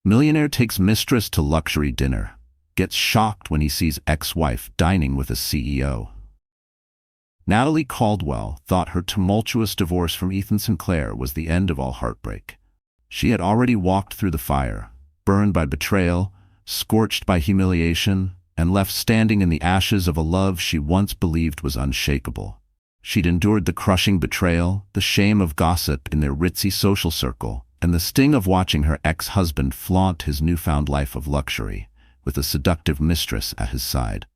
Millionaire takes Mistress to luxury dinner, gets shocked when he sees ex-wife dining with a CEO. Natalie Caldwell thought her tumultuous divorce from Ethan Sinclair was the end of all heartbreak. She had already walked through the fire, burned by betrayal, scorched by humiliation, and left standing in the ashes of a love she once believed was unshakable. She'd endured the crushing betrayal, the shame of gossip in their ritzy social circle, and the sting of watching her ex-husband flaunt his newfound life of luxury, with a seductive mistress at his side.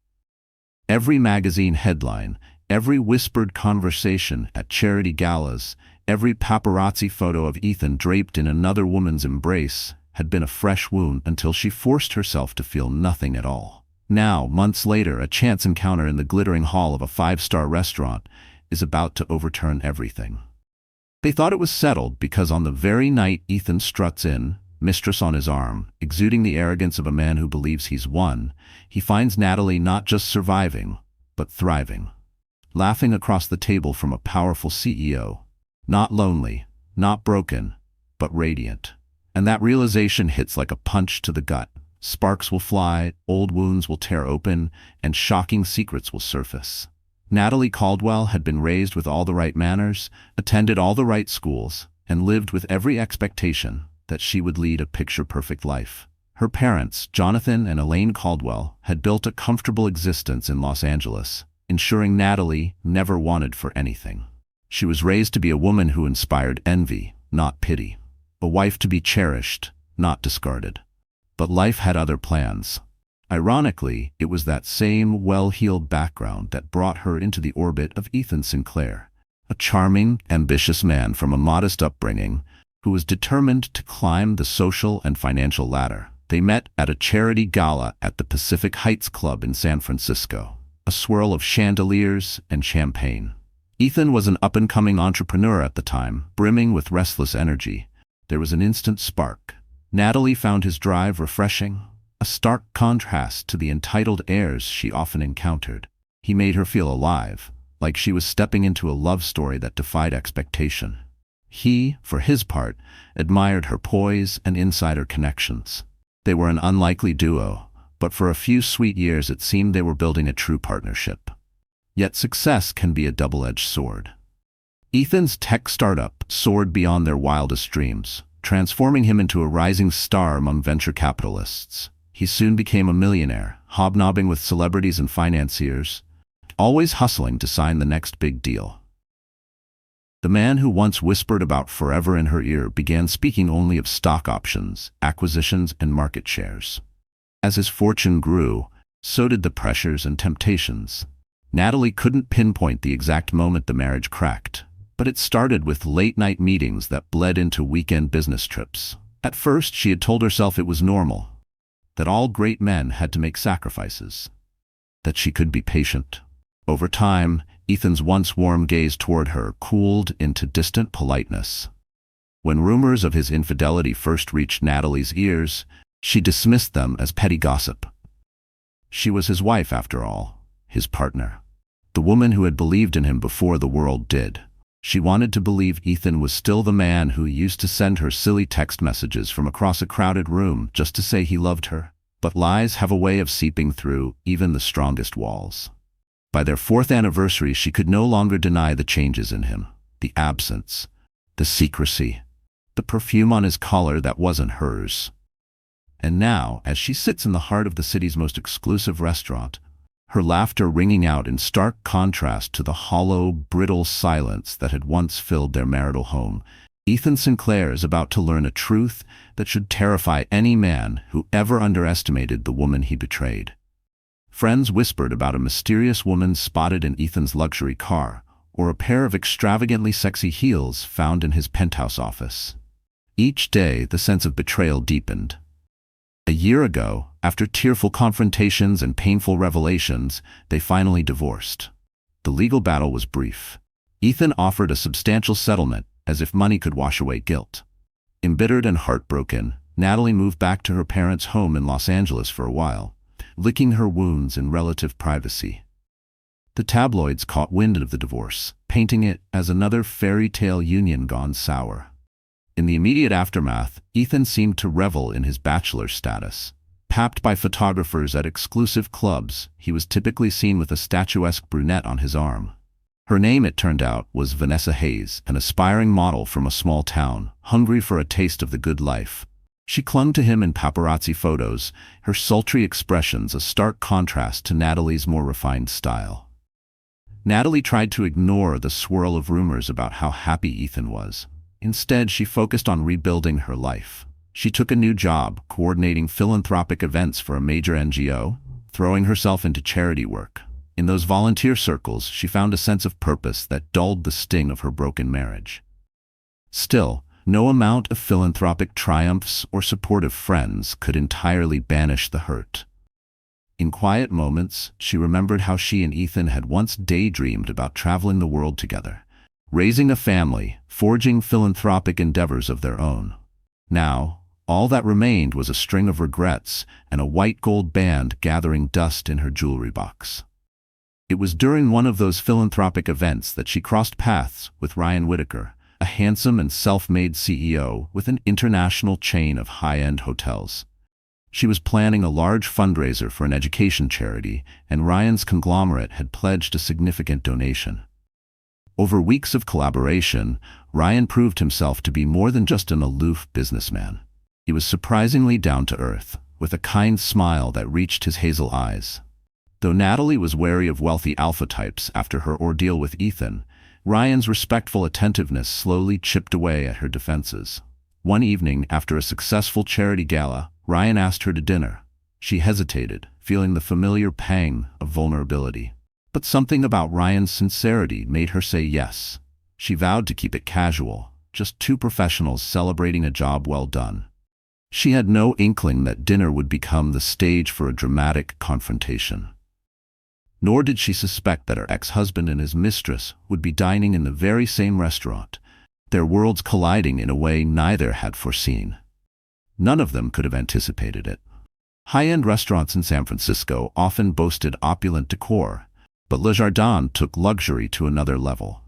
Every magazine headline, every whispered conversation at charity galas, every paparazzi photo of Ethan draped in another woman's embrace had been a fresh wound until she forced herself to feel nothing at all. Now, months later, a chance encounter in the glittering hall of a five-star restaurant is about to overturn everything. They thought it was settled because on the very night Ethan struts in, Mistress on his arm, exuding the arrogance of a man who believes he's won, he finds Natalie not just surviving, but thriving. Laughing across the table from a powerful CEO. Not lonely, not broken, but radiant. And that realization hits like a punch to the gut. Sparks will fly, old wounds will tear open, and shocking secrets will surface. Natalie Caldwell had been raised with all the right manners, attended all the right schools, and lived with every expectation that she would lead a picture-perfect life. Her parents, Jonathan and Elaine Caldwell, had built a comfortable existence in Los Angeles, ensuring Natalie never wanted for anything. She was raised to be a woman who inspired envy, not pity. A wife to be cherished, not discarded. But life had other plans. Ironically, it was that same well-heeled background that brought her into the orbit of Ethan Sinclair, a charming, ambitious man from a modest upbringing who was determined to climb the social and financial ladder. They met at a charity gala at the Pacific Heights Club in San Francisco, a swirl of chandeliers and champagne. Ethan was an up-and-coming entrepreneur at the time, brimming with restless energy. There was an instant spark. Natalie found his drive refreshing, a stark contrast to the entitled airs she often encountered. He made her feel alive, like she was stepping into a love story that defied expectation. He, for his part, admired her poise and insider connections. They were an unlikely duo, but for a few sweet years it seemed they were building a true partnership. Yet success can be a double-edged sword. Ethan's tech startup soared beyond their wildest dreams, transforming him into a rising star among venture capitalists. He soon became a millionaire, hobnobbing with celebrities and financiers, always hustling to sign the next big deal. The man who once whispered about forever in her ear began speaking only of stock options, acquisitions, and market shares. As his fortune grew, so did the pressures and temptations. Natalie couldn't pinpoint the exact moment the marriage cracked, but it started with late-night meetings that bled into weekend business trips. At first, she had told herself it was normal, that all great men had to make sacrifices, that she could be patient. Over time, Ethan's once warm gaze toward her cooled into distant politeness. When rumors of his infidelity first reached Natalie's ears, she dismissed them as petty gossip. She was his wife, after all, his partner, the woman who had believed in him before the world did. She wanted to believe Ethan was still the man who used to send her silly text messages from across a crowded room just to say he loved her. But lies have a way of seeping through even the strongest walls. By their 4th anniversary, she could no longer deny the changes in him, the absence, the secrecy, the perfume on his collar that wasn't hers. And now, as she sits in the heart of the city's most exclusive restaurant, her laughter ringing out in stark contrast to the hollow, brittle silence that had once filled their marital home, Ethan Sinclair is about to learn a truth that should terrify any man who ever underestimated the woman he betrayed. Friends whispered about a mysterious woman spotted in Ethan's luxury car, or a pair of extravagantly sexy heels found in his penthouse office. Each day, the sense of betrayal deepened. A year ago, after tearful confrontations and painful revelations, they finally divorced. The legal battle was brief. Ethan offered a substantial settlement, as if money could wash away guilt. Embittered and heartbroken, Natalie moved back to her parents' home in Los Angeles for a while, licking her wounds in relative privacy. The tabloids caught wind of the divorce, painting it as another fairy tale union gone sour. In the immediate aftermath, Ethan seemed to revel in his bachelor status. Papped by photographers at exclusive clubs, he was typically seen with a statuesque brunette on his arm. Her name, it turned out, was Vanessa Hayes, an aspiring model from a small town, hungry for a taste of the good life. She clung to him in paparazzi photos, her sultry expressions a stark contrast to Natalie's more refined style. Natalie tried to ignore the swirl of rumors about how happy Ethan was. Instead, she focused on rebuilding her life. She took a new job, coordinating philanthropic events for a major NGO, throwing herself into charity work. In those volunteer circles, she found a sense of purpose that dulled the sting of her broken marriage. Still, no amount of philanthropic triumphs or supportive friends could entirely banish the hurt. In quiet moments, she remembered how she and Ethan had once daydreamed about traveling the world together, raising a family, forging philanthropic endeavors of their own. Now, all that remained was a string of regrets and a white gold band gathering dust in her jewelry box. It was during one of those philanthropic events that she crossed paths with Ryan Whitaker, a handsome and self-made CEO with an international chain of high-end hotels. She was planning a large fundraiser for an education charity, and Ryan's conglomerate had pledged a significant donation. Over weeks of collaboration, Ryan proved himself to be more than just an aloof businessman. He was surprisingly down-to-earth, with a kind smile that reached his hazel eyes. Though Natalie was wary of wealthy alpha types after her ordeal with Ethan, Ryan's respectful attentiveness slowly chipped away at her defenses. One evening, after a successful charity gala, Ryan asked her to dinner. She hesitated, feeling the familiar pang of vulnerability. But something about Ryan's sincerity made her say yes. She vowed to keep it casual, just two professionals celebrating a job well done. She had no inkling that dinner would become the stage for a dramatic confrontation. Nor did she suspect that her ex-husband and his mistress would be dining in the very same restaurant, their worlds colliding in a way neither had foreseen. None of them could have anticipated it. High-end restaurants in San Francisco often boasted opulent decor, but Le Jardin took luxury to another level.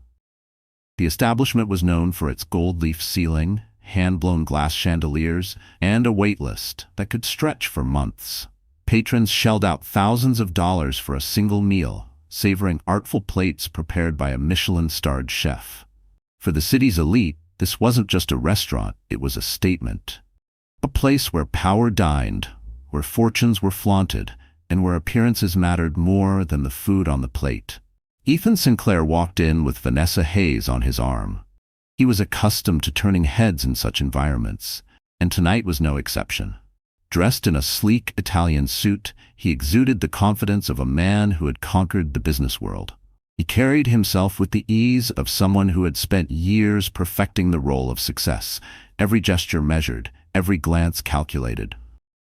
The establishment was known for its gold leaf ceiling, hand-blown glass chandeliers, and a wait list that could stretch for months. Patrons shelled out thousands of dollars for a single meal, savoring artful plates prepared by a Michelin-starred chef. For the city's elite, this wasn't just a restaurant, it was a statement. A place where power dined, where fortunes were flaunted, and where appearances mattered more than the food on the plate. Ethan Sinclair walked in with Vanessa Hayes on his arm. He was accustomed to turning heads in such environments, and tonight was no exception. Dressed in a sleek Italian suit, he exuded the confidence of a man who had conquered the business world. He carried himself with the ease of someone who had spent years perfecting the role of success, every gesture measured, every glance calculated.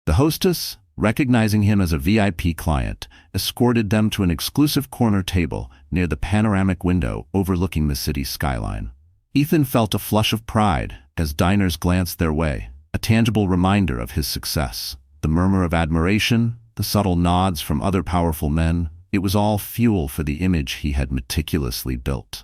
The hostess, recognizing him as a VIP client, escorted them to an exclusive corner table near the panoramic window overlooking the city's skyline. Ethan felt a flush of pride as diners glanced their way, a tangible reminder of his success. The murmur of admiration, the subtle nods from other powerful men, it was all fuel for the image he had meticulously built.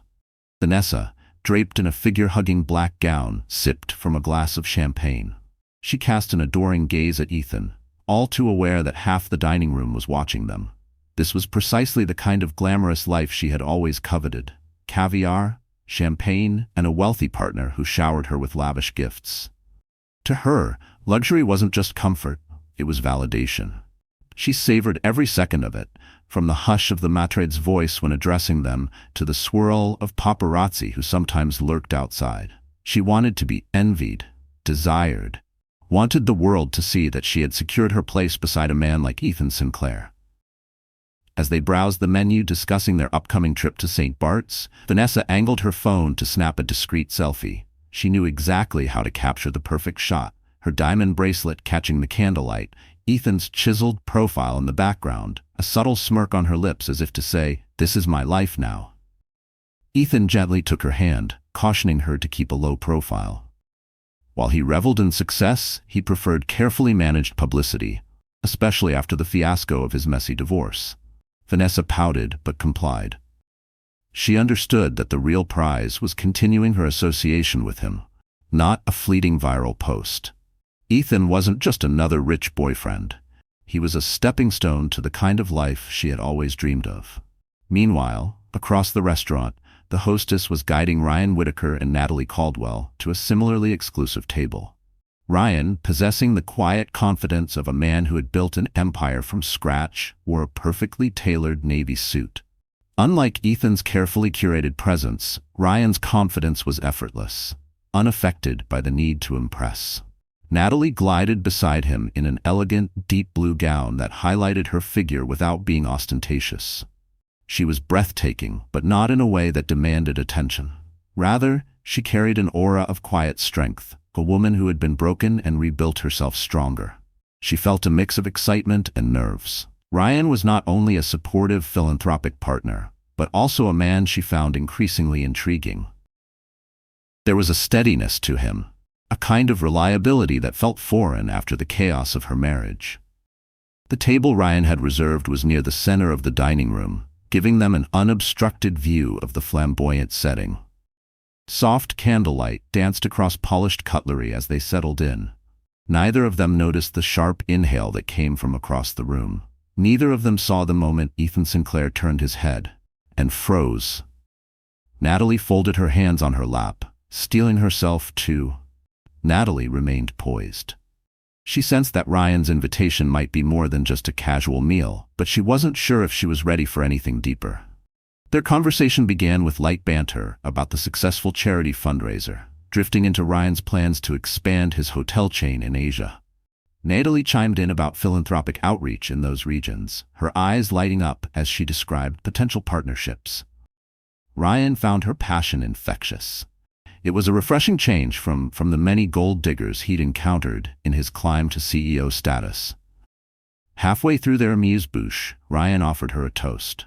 Vanessa, draped in a figure-hugging black gown, sipped from a glass of champagne. She cast an adoring gaze at Ethan, all too aware that half the dining room was watching them. This was precisely the kind of glamorous life she had always coveted: caviar, champagne, and a wealthy partner who showered her with lavish gifts. To her, luxury wasn't just comfort, it was validation. She savored every second of it, from the hush of the maître's voice when addressing them to the swirl of paparazzi who sometimes lurked outside. She wanted to be envied, desired, wanted the world to see that she had secured her place beside a man like Ethan Sinclair. As they browsed the menu discussing their upcoming trip to St. Bart's, Vanessa angled her phone to snap a discreet selfie. She knew exactly how to capture the perfect shot, her diamond bracelet catching the candlelight, Ethan's chiseled profile in the background, a subtle smirk on her lips as if to say, "This is my life now." Ethan gently took her hand, cautioning her to keep a low profile. While he reveled in success, he preferred carefully managed publicity, especially after the fiasco of his messy divorce. Vanessa pouted but complied. She understood that the real prize was continuing her association with him, not a fleeting viral post. Ethan wasn't just another rich boyfriend. He was a stepping stone to the kind of life she had always dreamed of. Meanwhile, across the restaurant, the hostess was guiding Ryan Whitaker and Natalie Caldwell to a similarly exclusive table. Ryan, possessing the quiet confidence of a man who had built an empire from scratch, wore a perfectly tailored navy suit. Unlike Ethan's carefully curated presence, Ryan's confidence was effortless, unaffected by the need to impress. Natalie glided beside him in an elegant, deep blue gown that highlighted her figure without being ostentatious. She was breathtaking, but not in a way that demanded attention. Rather, she carried an aura of quiet strength, a woman who had been broken and rebuilt herself stronger. She felt a mix of excitement and nerves. Ryan was not only a supportive philanthropic partner, but also a man she found increasingly intriguing. There was a steadiness to him, a kind of reliability that felt foreign after the chaos of her marriage. The table Ryan had reserved was near the center of the dining room, giving them an unobstructed view of the flamboyant setting. Soft candlelight danced across polished cutlery as they settled in. Neither of them noticed the sharp inhale that came from across the room. Neither of them saw the moment Ethan Sinclair turned his head and froze. Natalie folded her hands on her lap, steeling herself too. Natalie remained poised. She sensed that Ryan's invitation might be more than just a casual meal, but she wasn't sure if she was ready for anything deeper. Their conversation began with light banter about the successful charity fundraiser, drifting into Ryan's plans to expand his hotel chain in Asia. Natalie chimed in about philanthropic outreach in those regions, her eyes lighting up as she described potential partnerships. Ryan found her passion infectious. It was a refreshing change from the many gold diggers he'd encountered in his climb to CEO status. Halfway through their amuse-bouche, Ryan offered her a toast.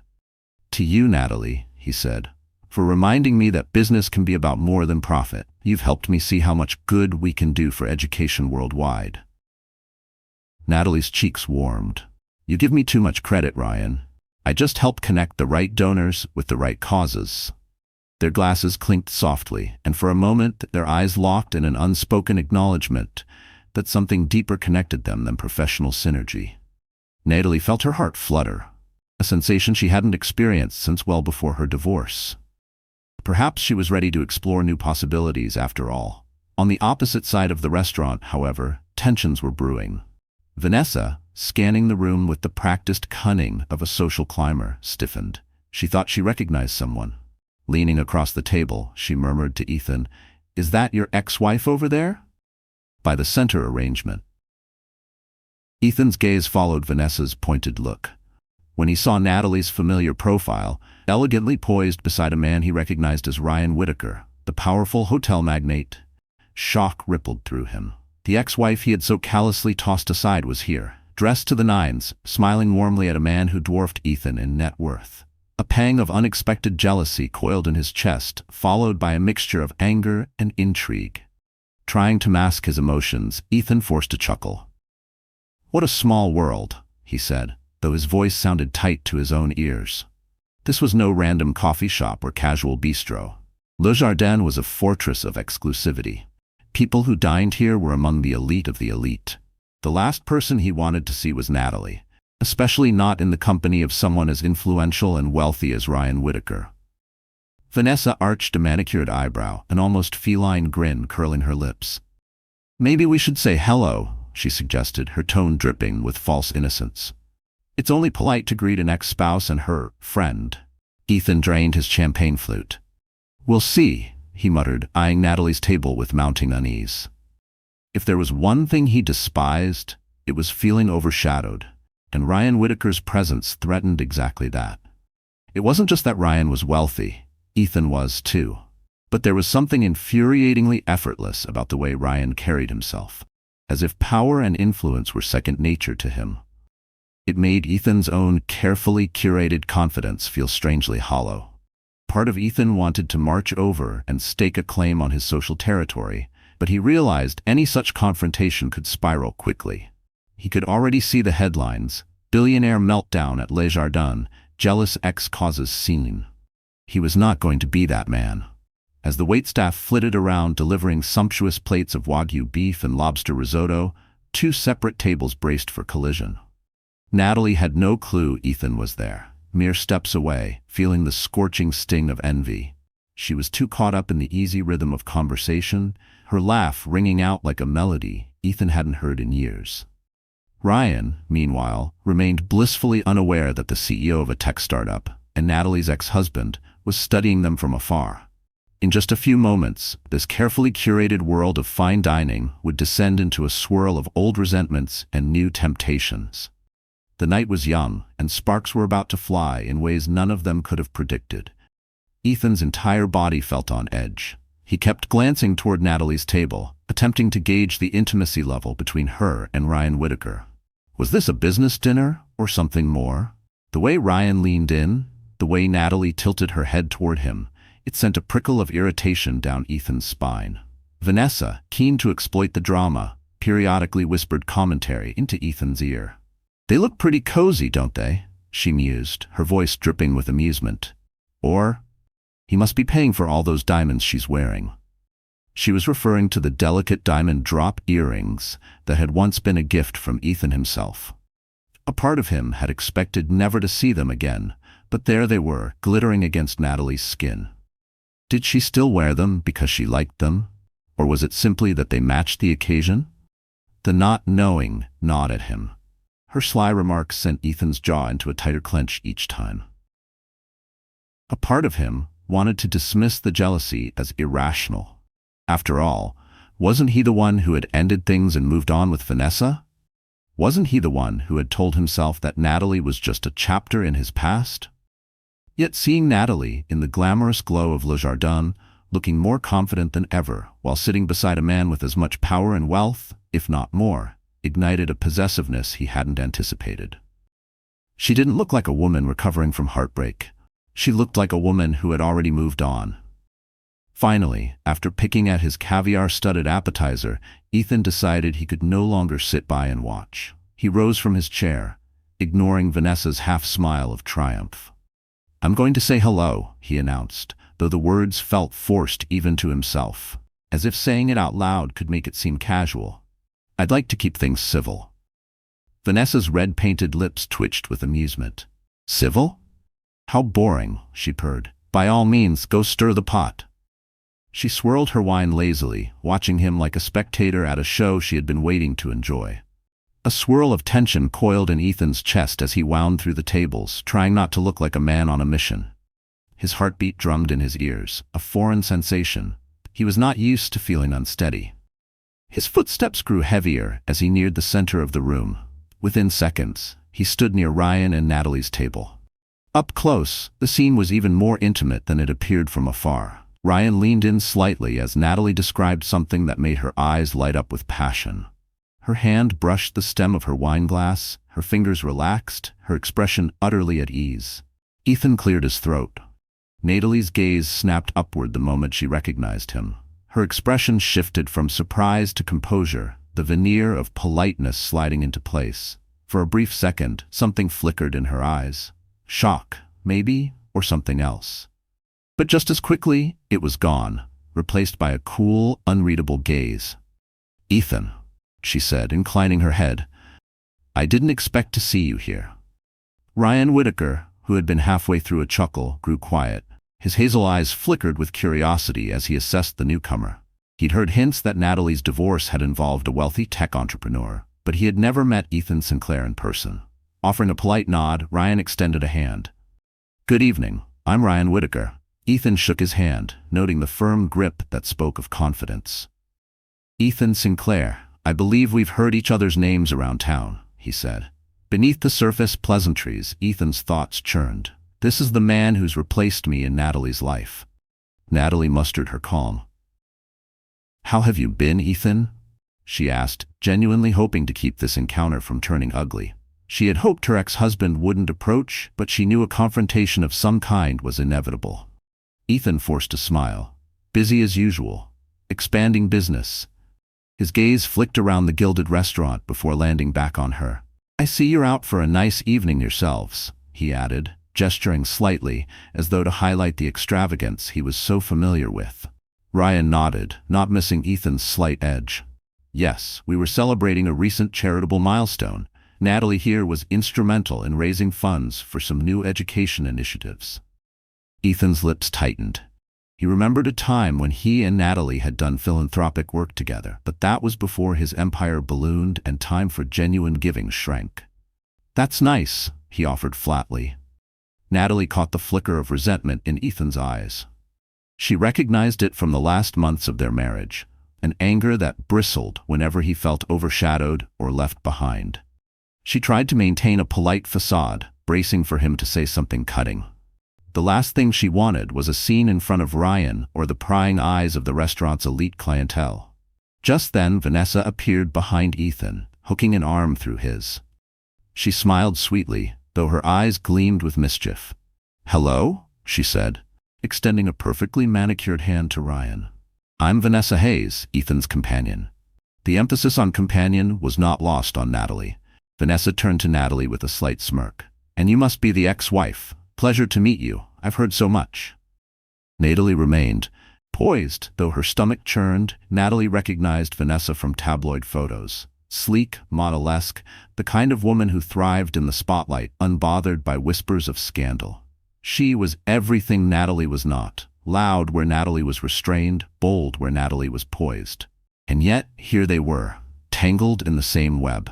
"To you, Natalie," he said, "for reminding me that business can be about more than profit. You've helped me see how much good we can do for education worldwide." Natalie's cheeks warmed. "You give me too much credit, Ryan. I just help connect the right donors with the right causes." Their glasses clinked softly, and for a moment their eyes locked in an unspoken acknowledgement that something deeper connected them than professional synergy. Natalie felt her heart flutter, a sensation she hadn't experienced since well before her divorce. Perhaps she was ready to explore new possibilities after all. On the opposite side of the restaurant, however, tensions were brewing. Vanessa, scanning the room with the practiced cunning of a social climber, stiffened. She thought she recognized someone. Leaning across the table, she murmured to Ethan, "Is that your ex-wife over there?" By the center arrangement. Ethan's gaze followed Vanessa's pointed look. When he saw Natalie's familiar profile, elegantly poised beside a man he recognized as Ryan Whitaker, the powerful hotel magnate, shock rippled through him. The ex-wife he had so callously tossed aside was here, dressed to the nines, smiling warmly at a man who dwarfed Ethan in net worth. A pang of unexpected jealousy coiled in his chest, followed by a mixture of anger and intrigue. Trying to mask his emotions, Ethan forced a chuckle. "What a small world," he said, though his voice sounded tight to his own ears. This was no random coffee shop or casual bistro. Le Jardin was a fortress of exclusivity. People who dined here were among the elite of the elite. The last person he wanted to see was Natalie, especially not in the company of someone as influential and wealthy as Ryan Whitaker. Vanessa arched a manicured eyebrow, an almost feline grin curling her lips. "Maybe we should say hello," she suggested, her tone dripping with false innocence. "It's only polite to greet an ex-spouse and her friend." Ethan drained his champagne flute. "We'll see," he muttered, eyeing Natalie's table with mounting unease. If there was one thing he despised, it was feeling overshadowed, and Ryan Whitaker's presence threatened exactly that. It wasn't just that Ryan was wealthy, Ethan was too. But there was something infuriatingly effortless about the way Ryan carried himself, as if power and influence were second nature to him. It made Ethan's own carefully curated confidence feel strangely hollow. Part of Ethan wanted to march over and stake a claim on his social territory, but he realized any such confrontation could spiral quickly. He could already see the headlines: "Billionaire meltdown at Le Jardin, jealous ex causes scene." He was not going to be that man. As the waitstaff flitted around delivering sumptuous plates of Wagyu beef and lobster risotto, two separate tables braced for collision. Natalie had no clue Ethan was there, mere steps away, feeling the scorching sting of envy. She was too caught up in the easy rhythm of conversation, her laugh ringing out like a melody Ethan hadn't heard in years. Ryan, meanwhile, remained blissfully unaware that the CEO of a tech startup, and Natalie's ex-husband, was studying them from afar. In just a few moments, this carefully curated world of fine dining would descend into a swirl of old resentments and new temptations. The night was young, and sparks were about to fly in ways none of them could have predicted. Ethan's entire body felt on edge. He kept glancing toward Natalie's table, attempting to gauge the intimacy level between her and Ryan Whitaker. Was this a business dinner, or something more? The way Ryan leaned in, the way Natalie tilted her head toward him, it sent a prickle of irritation down Ethan's spine. Vanessa, keen to exploit the drama, periodically whispered commentary into Ethan's ear. "They look pretty cozy, don't they?" she mused, her voice dripping with amusement. Or, "He must be paying for all those diamonds she's wearing." She was referring to the delicate diamond drop earrings that had once been a gift from Ethan himself. A part of him had expected never to see them again, but there they were, glittering against Natalie's skin. Did she still wear them because she liked them? Or was it simply that they matched the occasion? The not knowing gnawed at him. Her sly remarks sent Ethan's jaw into a tighter clench each time. A part of him wanted to dismiss the jealousy as irrational. After all, wasn't he the one who had ended things and moved on with Vanessa? Wasn't he the one who had told himself that Natalie was just a chapter in his past? Yet seeing Natalie in the glamorous glow of Le Jardin, looking more confident than ever while sitting beside a man with as much power and wealth, if not more, ignited a possessiveness he hadn't anticipated. She didn't look like a woman recovering from heartbreak. She looked like a woman who had already moved on. Finally, after picking at his caviar-studded appetizer, Ethan decided he could no longer sit by and watch. He rose from his chair, ignoring Vanessa's half-smile of triumph. "I'm going to say hello," he announced, though the words felt forced even to himself, as if saying it out loud could make it seem casual. "I'd like to keep things civil." Vanessa's red-painted lips twitched with amusement. "Civil? How boring," she purred. "By all means, go stir the pot." She swirled her wine lazily, watching him like a spectator at a show she had been waiting to enjoy. A swirl of tension coiled in Ethan's chest as he wound through the tables, trying not to look like a man on a mission. His heartbeat drummed in his ears, a foreign sensation. He was not used to feeling unsteady. His footsteps grew heavier as he neared the center of the room. Within seconds, he stood near Ryan and Natalie's table. Up close, the scene was even more intimate than it appeared from afar. Ryan leaned in slightly as Natalie described something that made her eyes light up with passion. Her hand brushed the stem of her wine glass, her fingers relaxed, her expression utterly at ease. Ethan cleared his throat. Natalie's gaze snapped upward the moment she recognized him. Her expression shifted from surprise to composure, the veneer of politeness sliding into place. For a brief second, something flickered in her eyes. Shock, maybe, or something else. But just as quickly, it was gone, replaced by a cool, unreadable gaze. "Ethan," she said, inclining her head, "I didn't expect to see you here." Ryan Whitaker, who had been halfway through a chuckle, grew quiet. His hazel eyes flickered with curiosity as he assessed the newcomer. He'd heard hints that Natalie's divorce had involved a wealthy tech entrepreneur, but he had never met Ethan Sinclair in person. Offering a polite nod, Ryan extended a hand. "Good evening, I'm Ryan Whitaker." Ethan shook his hand, noting the firm grip that spoke of confidence. "Ethan Sinclair, I believe we've heard each other's names around town," he said. Beneath the surface pleasantries, Ethan's thoughts churned. This is the man who's replaced me in Natalie's life. Natalie mustered her calm. "How have you been, Ethan?" she asked, genuinely hoping to keep this encounter from turning ugly. She had hoped her ex-husband wouldn't approach, but she knew a confrontation of some kind was inevitable. Ethan forced a smile. "Busy as usual. Expanding business." His gaze flicked around the gilded restaurant before landing back on her. "I see you're out for a nice evening yourselves," he added, gesturing slightly, as though to highlight the extravagance he was so familiar with. Ryan nodded, not missing Ethan's slight edge. Yes, we were celebrating a recent charitable milestone. Natalie here was instrumental in raising funds for some new education initiatives. Ethan's lips tightened. He remembered a time when he and Natalie had done philanthropic work together, but that was before his empire ballooned and time for genuine giving shrank. "That's nice," he offered flatly. Natalie caught the flicker of resentment in Ethan's eyes. She recognized it from the last months of their marriage, an anger that bristled whenever he felt overshadowed or left behind. She tried to maintain a polite facade, bracing for him to say something cutting. The last thing she wanted was a scene in front of Ryan or the prying eyes of the restaurant's elite clientele. Just then, Vanessa appeared behind Ethan, hooking an arm through his. She smiled sweetly, though her eyes gleamed with mischief. "Hello?" she said, extending a perfectly manicured hand to Ryan. "I'm Vanessa Hayes, Ethan's companion." The emphasis on companion was not lost on Natalie. Vanessa turned to Natalie with a slight smirk. "And you must be the ex-wife. Pleasure to meet you. I've heard so much." Natalie remained poised, though her stomach churned. Natalie recognized Vanessa from tabloid photos. Sleek, model-esque, the kind of woman who thrived in the spotlight, unbothered by whispers of scandal. She was everything Natalie was not. Loud where Natalie was restrained, bold where Natalie was poised. And yet, here they were, tangled in the same web.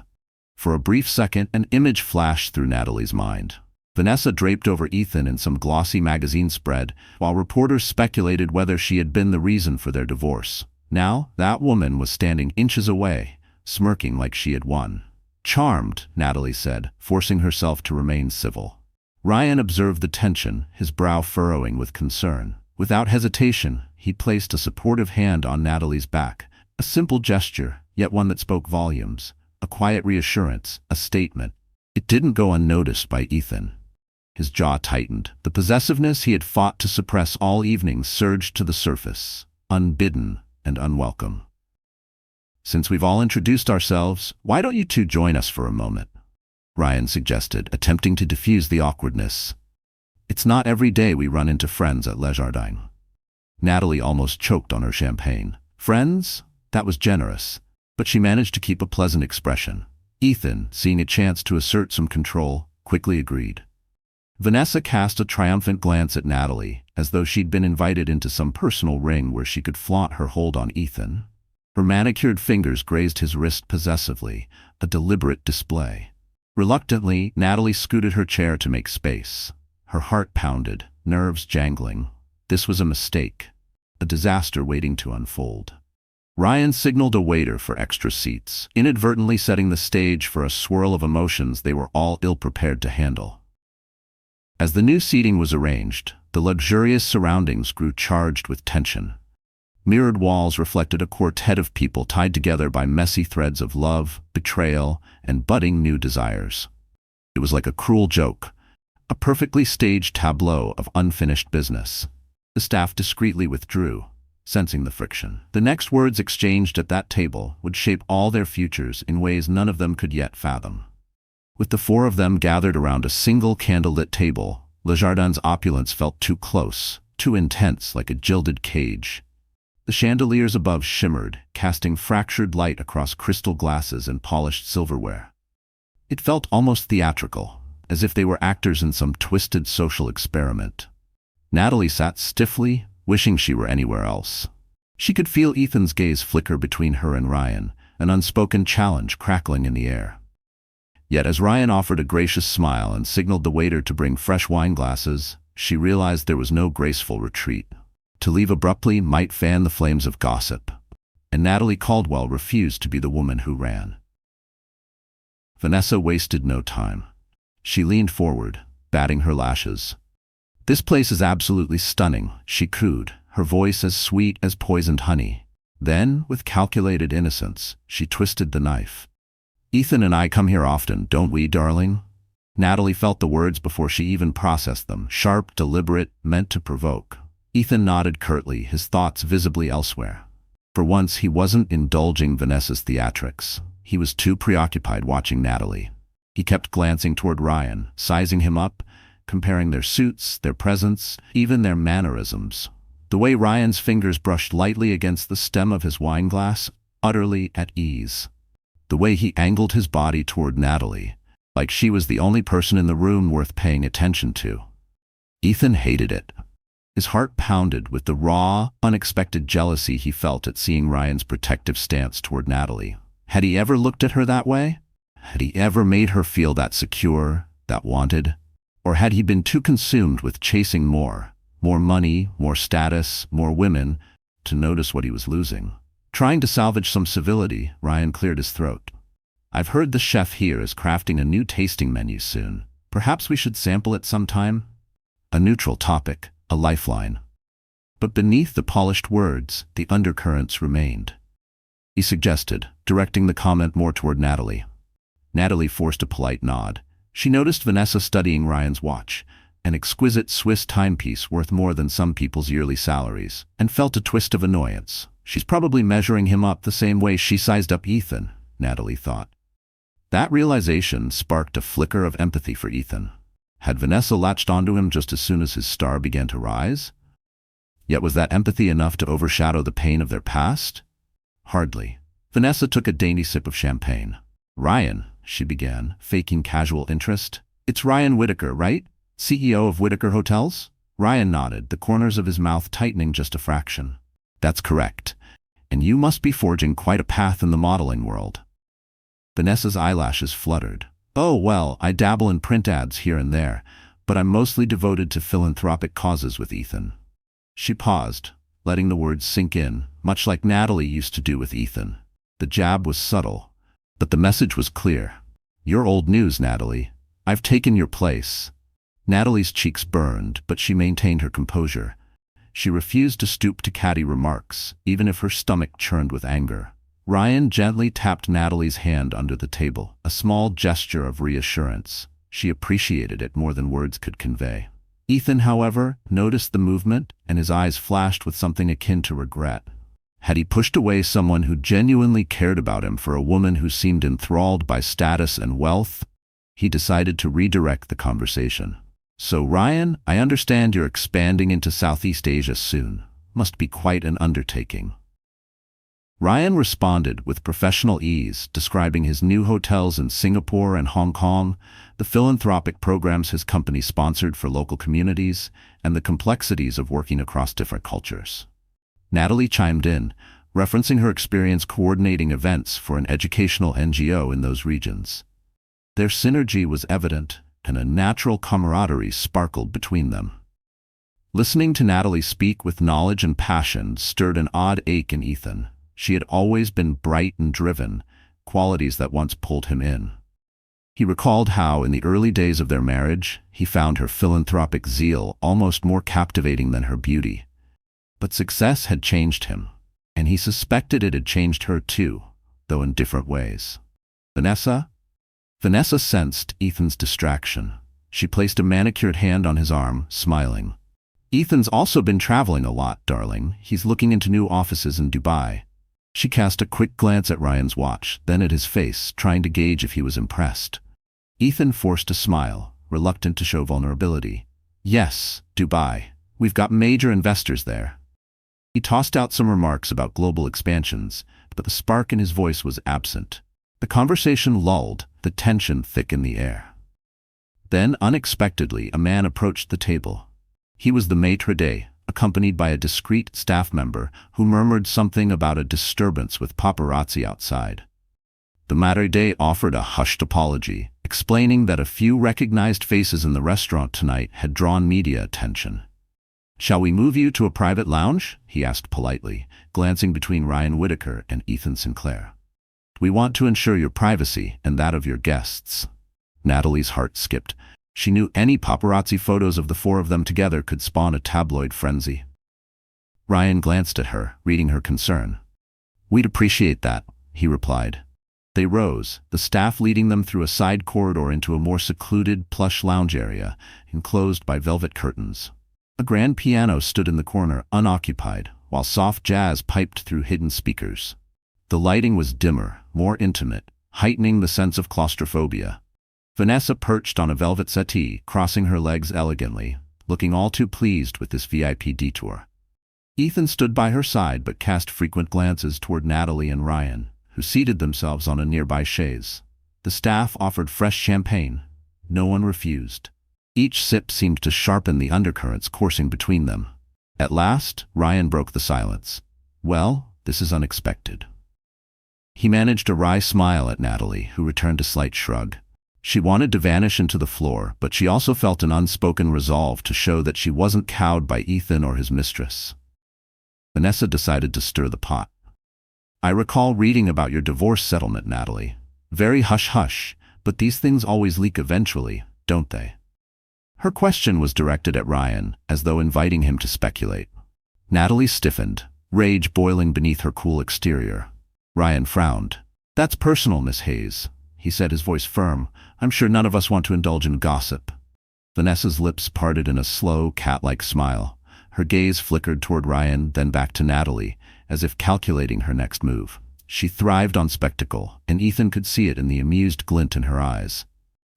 For a brief second, an image flashed through Natalie's mind. Vanessa draped over Ethan in some glossy magazine spread, while reporters speculated whether she had been the reason for their divorce. Now, that woman was standing inches away, smirking like she had won. "Charmed," Natalie said, forcing herself to remain civil. Ryan observed the tension, his brow furrowing with concern. Without hesitation, he placed a supportive hand on Natalie's back, a simple gesture, yet one that spoke volumes. A quiet reassurance, a statement. It didn't go unnoticed by Ethan. His jaw tightened. The possessiveness he had fought to suppress all evening surged to the surface, unbidden and unwelcome. "Since we've all introduced ourselves, why don't you two join us for a moment?" Ryan suggested, attempting to diffuse the awkwardness. "It's not every day we run into friends at Le Jardin." Natalie almost choked on her champagne. "Friends?" That was generous, but she managed to keep a pleasant expression. Ethan, seeing a chance to assert some control, quickly agreed. Vanessa cast a triumphant glance at Natalie, as though she'd been invited into some personal ring where she could flaunt her hold on Ethan. Her manicured fingers grazed his wrist possessively, a deliberate display. Reluctantly, Natalie scooted her chair to make space. Her heart pounded, nerves jangling. This was a mistake, a disaster waiting to unfold. Ryan signaled a waiter for extra seats, inadvertently setting the stage for a swirl of emotions they were all ill-prepared to handle. As the new seating was arranged, the luxurious surroundings grew charged with tension. Mirrored walls reflected a quartet of people tied together by messy threads of love, betrayal, and budding new desires. It was like a cruel joke, a perfectly staged tableau of unfinished business. The staff discreetly withdrew, sensing the friction. The next words exchanged at that table would shape all their futures in ways none of them could yet fathom. With the four of them gathered around a single candlelit table, Le Jardin's opulence felt too close, too intense, like a gilded cage. The chandeliers above shimmered, casting fractured light across crystal glasses and polished silverware. It felt almost theatrical, as if they were actors in some twisted social experiment. Natalie sat stiffly, wishing she were anywhere else. She could feel Ethan's gaze flicker between her and Ryan, an unspoken challenge crackling in the air. Yet as Ryan offered a gracious smile and signaled the waiter to bring fresh wine glasses, she realized there was no graceful retreat. To leave abruptly might fan the flames of gossip, and Natalie Caldwell refused to be the woman who ran. Vanessa wasted no time. She leaned forward, batting her lashes. "This place is absolutely stunning," she cooed, her voice as sweet as poisoned honey. Then, with calculated innocence, she twisted the knife. "Ethan and I come here often, don't we, darling?" Natalie felt the words before she even processed them, sharp, deliberate, meant to provoke. Ethan nodded curtly, his thoughts visibly elsewhere. For once, he wasn't indulging Vanessa's theatrics. He was too preoccupied watching Natalie. He kept glancing toward Ryan, sizing him up, comparing their suits, their presence, even their mannerisms. The way Ryan's fingers brushed lightly against the stem of his wineglass, utterly at ease. The way he angled his body toward Natalie, like she was the only person in the room worth paying attention to. Ethan hated it. His heart pounded with the raw, unexpected jealousy he felt at seeing Ryan's protective stance toward Natalie. Had he ever looked at her that way? Had he ever made her feel that secure, that wanted? Or had he been too consumed with chasing more money, more status, more women, to notice what he was losing? Trying to salvage some civility, Ryan cleared his throat. I've heard the chef here is crafting a new tasting menu soon. Perhaps we should sample it sometime? A neutral topic, a lifeline. But beneath the polished words, the undercurrents remained. He suggested, directing the comment more toward Natalie. Natalie forced a polite nod. She noticed Vanessa studying Ryan's watch, an exquisite Swiss timepiece worth more than some people's yearly salaries, and felt a twist of annoyance. She's probably measuring him up the same way she sized up Ethan, Natalie thought. That realization sparked a flicker of empathy for Ethan. Had Vanessa latched onto him just as soon as his star began to rise? Yet was that empathy enough to overshadow the pain of their past? Hardly. Vanessa took a dainty sip of champagne. Ryan, she began, faking casual interest. It's Ryan Whitaker, right? CEO of Whitaker Hotels? Ryan nodded, the corners of his mouth tightening just a fraction. That's correct. And you must be forging quite a path in the modeling world. Vanessa's eyelashes fluttered. Oh, well, I dabble in print ads here and there, but I'm mostly devoted to philanthropic causes with Ethan. She paused, letting the words sink in, much like Natalie used to do with Ethan. The jab was subtle, but the message was clear. You're old news, Natalie. I've taken your place. Natalie's cheeks burned, but she maintained her composure. She refused to stoop to catty remarks, even if her stomach churned with anger. Ryan gently tapped Natalie's hand under the table, a small gesture of reassurance. She appreciated it more than words could convey. Ethan, however, noticed the movement, and his eyes flashed with something akin to regret. Had he pushed away someone who genuinely cared about him for a woman who seemed enthralled by status and wealth? He decided to redirect the conversation. So, Ryan, I understand you're expanding into Southeast Asia soon. Must be quite an undertaking. Ryan responded with professional ease, describing his new hotels in Singapore and Hong Kong, the philanthropic programs his company sponsored for local communities, and the complexities of working across different cultures. Natalie chimed in, referencing her experience coordinating events for an educational NGO in those regions. Their synergy was evident, and a natural camaraderie sparkled between them. Listening to Natalie speak with knowledge and passion stirred an odd ache in Ethan. She had always been bright and driven, qualities that once pulled him in. He recalled how, in the early days of their marriage, he found her philanthropic zeal almost more captivating than her beauty. But success had changed him, and he suspected it had changed her too, though in different ways. Vanessa? Vanessa sensed Ethan's distraction. She placed a manicured hand on his arm, smiling. Ethan's also been traveling a lot, darling. He's looking into new offices in Dubai. She cast a quick glance at Ryan's watch, then at his face, trying to gauge if he was impressed. Ethan forced a smile, reluctant to show vulnerability. Yes, Dubai. We've got major investors there. He tossed out some remarks about global expansions, but the spark in his voice was absent. The conversation lulled, the tension thick in the air. Then, unexpectedly, a man approached the table. He was the maitre d', accompanied by a discreet staff member who murmured something about a disturbance with paparazzi outside. The maitre d' offered a hushed apology, explaining that a few recognized faces in the restaurant tonight had drawn media attention. "Shall we move you to a private lounge?" he asked politely, glancing between Ryan Whitaker and Ethan Sinclair. "We want to ensure your privacy and that of your guests." Natalie's heart skipped. She knew any paparazzi photos of the four of them together could spawn a tabloid frenzy. Ryan glanced at her, reading her concern. "We'd appreciate that," he replied. They rose, the staff leading them through a side corridor into a more secluded, plush lounge area, enclosed by velvet curtains. A grand piano stood in the corner, unoccupied, while soft jazz piped through hidden speakers. The lighting was dimmer, more intimate, heightening the sense of claustrophobia. Vanessa perched on a velvet settee, crossing her legs elegantly, looking all too pleased with this VIP detour. Ethan stood by her side but cast frequent glances toward Natalie and Ryan, who seated themselves on a nearby chaise. The staff offered fresh champagne. No one refused. Each sip seemed to sharpen the undercurrents coursing between them. At last, Ryan broke the silence. "Well, this is unexpected." He managed a wry smile at Natalie, who returned a slight shrug. She wanted to vanish into the floor, but she also felt an unspoken resolve to show that she wasn't cowed by Ethan or his mistress. Vanessa decided to stir the pot. "I recall reading about your divorce settlement, Natalie. Very hush-hush, but these things always leak eventually, don't they?" Her question was directed at Ryan, as though inviting him to speculate. Natalie stiffened, rage boiling beneath her cool exterior. Ryan frowned. "That's personal, Miss Hayes," he said, his voice firm. "I'm sure none of us want to indulge in gossip." Vanessa's lips parted in a slow, cat-like smile. Her gaze flickered toward Ryan, then back to Natalie, as if calculating her next move. She thrived on spectacle, and Ethan could see it in the amused glint in her eyes.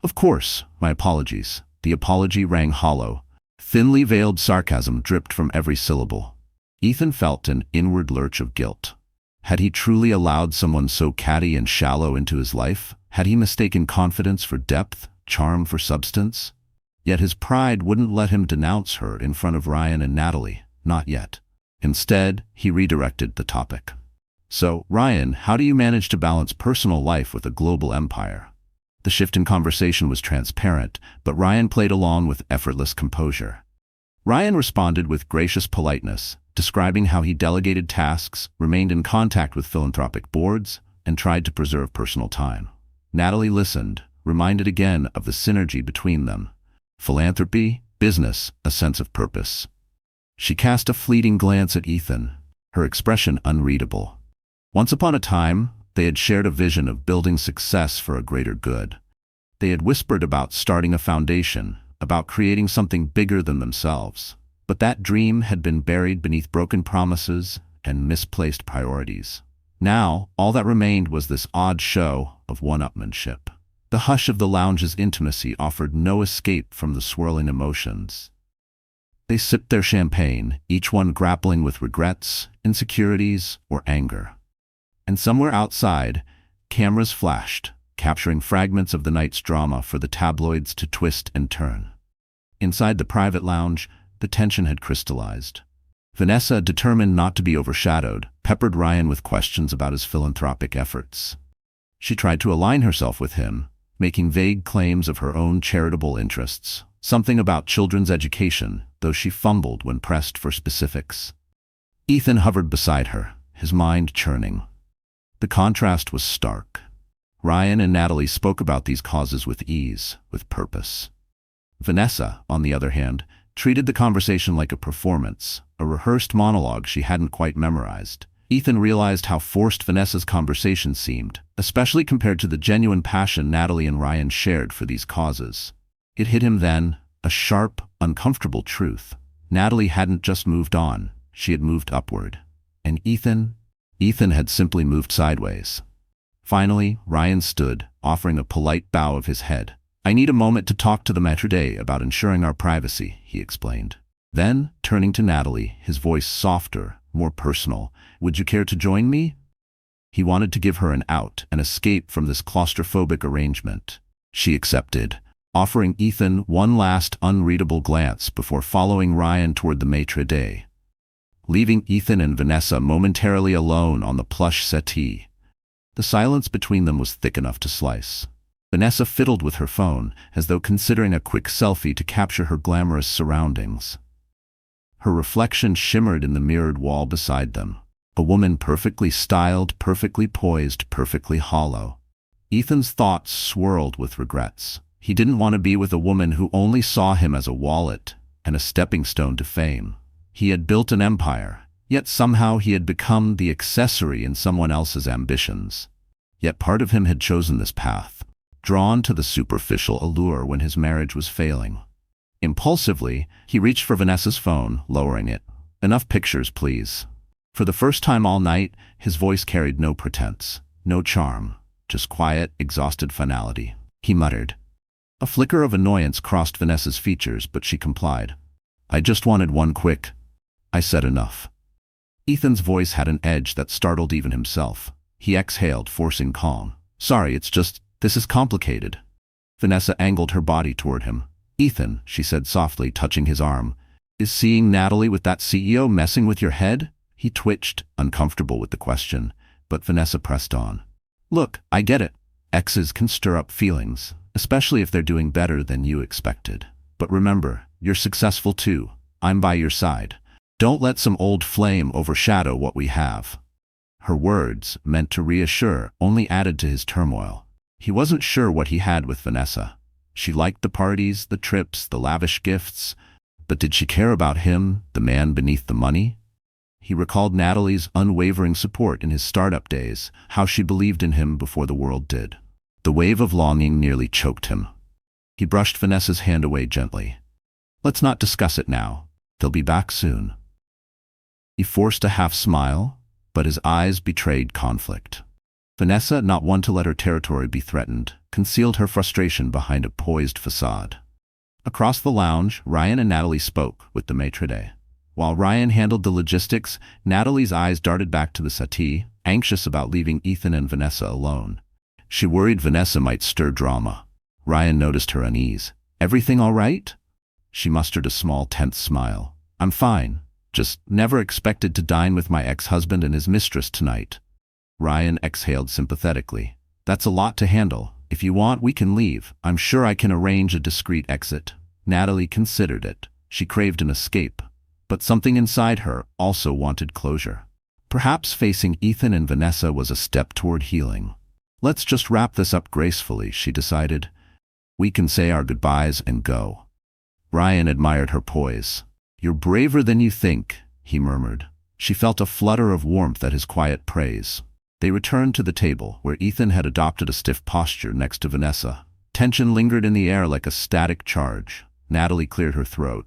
"Of course, my apologies." The apology rang hollow. Thinly veiled sarcasm dripped from every syllable. Ethan felt an inward lurch of guilt. Had he truly allowed someone so catty and shallow into his life? Had he mistaken confidence for depth, charm for substance? Yet his pride wouldn't let him denounce her in front of Ryan and Natalie, not yet. Instead, he redirected the topic. "So, Ryan, how do you manage to balance personal life with a global empire?" The shift in conversation was transparent, but Ryan played along with effortless composure. Ryan responded with gracious politeness, describing how he delegated tasks, remained in contact with philanthropic boards, and tried to preserve personal time. Natalie listened, reminded again of the synergy between them. Philanthropy, business, a sense of purpose. She cast a fleeting glance at Ethan, her expression unreadable. Once upon a time, they had shared a vision of building success for a greater good. They had whispered about starting a foundation, about creating something bigger than themselves. But that dream had been buried beneath broken promises and misplaced priorities. Now, all that remained was this odd show of one-upmanship. The hush of the lounge's intimacy offered no escape from the swirling emotions. They sipped their champagne, each one grappling with regrets, insecurities, or anger. And somewhere outside, cameras flashed, capturing fragments of the night's drama for the tabloids to twist and turn. Inside the private lounge, the tension had crystallized. Vanessa, determined not to be overshadowed, peppered Ryan with questions about his philanthropic efforts. She tried to align herself with him, making vague claims of her own charitable interests, something about children's education, though she fumbled when pressed for specifics. Ethan hovered beside her, his mind churning. The contrast was stark. Ryan and Natalie spoke about these causes with ease, with purpose. Vanessa, on the other hand, treated the conversation like a performance, a rehearsed monologue she hadn't quite memorized. Ethan realized how forced Vanessa's conversation seemed, especially compared to the genuine passion Natalie and Ryan shared for these causes. It hit him then, a sharp, uncomfortable truth. Natalie hadn't just moved on, she had moved upward. And Ethan had simply moved sideways. Finally, Ryan stood, offering a polite bow of his head. "I need a moment to talk to the maître about ensuring our privacy," he explained. Then, turning to Natalie, his voice softer, more personal, "Would you care to join me?" He wanted to give her an out, an escape from this claustrophobic arrangement. She accepted, offering Ethan one last unreadable glance before following Ryan toward the maître, leaving Ethan and Vanessa momentarily alone on the plush settee. The silence between them was thick enough to slice. Vanessa fiddled with her phone, as though considering a quick selfie to capture her glamorous surroundings. Her reflection shimmered in the mirrored wall beside them. A woman perfectly styled, perfectly poised, perfectly hollow. Ethan's thoughts swirled with regrets. He didn't want to be with a woman who only saw him as a wallet and a stepping stone to fame. He had built an empire, yet somehow he had become the accessory in someone else's ambitions. Yet part of him had chosen this path, drawn to the superficial allure when his marriage was failing. Impulsively, he reached for Vanessa's phone, lowering it. "Enough pictures, please." For the first time all night, his voice carried no pretense, no charm, just quiet, exhausted finality. He muttered, A flicker of annoyance crossed Vanessa's features, but she complied. I just wanted one quick. I said enough. Ethan's voice had an edge that startled even himself. He exhaled, forcing calm. Sorry, it's just, this is complicated. Vanessa angled her body toward him. Ethan, she said softly, touching his arm, is seeing Natalie with that CEO messing with your head? He twitched, uncomfortable with the question, but Vanessa pressed on. Look, I get it. Exes can stir up feelings, especially if they're doing better than you expected. But remember, you're successful too. I'm by your side. Don't let some old flame overshadow what we have. Her words, meant to reassure, only added to his turmoil. He wasn't sure what he had with Vanessa. She liked the parties, the trips, the lavish gifts, but did she care about him, the man beneath the money? He recalled Natalie's unwavering support in his startup days, how she believed in him before the world did. The wave of longing nearly choked him. He brushed Vanessa's hand away gently. Let's not discuss it now. They'll be back soon. He forced a half-smile, but his eyes betrayed conflict. Vanessa, not one to let her territory be threatened, concealed her frustration behind a poised facade. Across the lounge, Ryan and Natalie spoke with the maitre d'. While Ryan handled the logistics, Natalie's eyes darted back to the settee, anxious about leaving Ethan and Vanessa alone. She worried Vanessa might stir drama. Ryan noticed her unease. Everything all right? She mustered a small, tense smile. I'm fine. Just never expected to dine with my ex-husband and his mistress tonight. Ryan exhaled sympathetically. That's a lot to handle. If you want, we can leave. I'm sure I can arrange a discreet exit. Natalie considered it. She craved an escape. But something inside her also wanted closure. Perhaps facing Ethan and Vanessa was a step toward healing. Let's just wrap this up gracefully, she decided. We can say our goodbyes and go. Ryan admired her poise. You're braver than you think, he murmured. She felt a flutter of warmth at his quiet praise. They returned to the table, where Ethan had adopted a stiff posture next to Vanessa. Tension lingered in the air like a static charge. Natalie cleared her throat.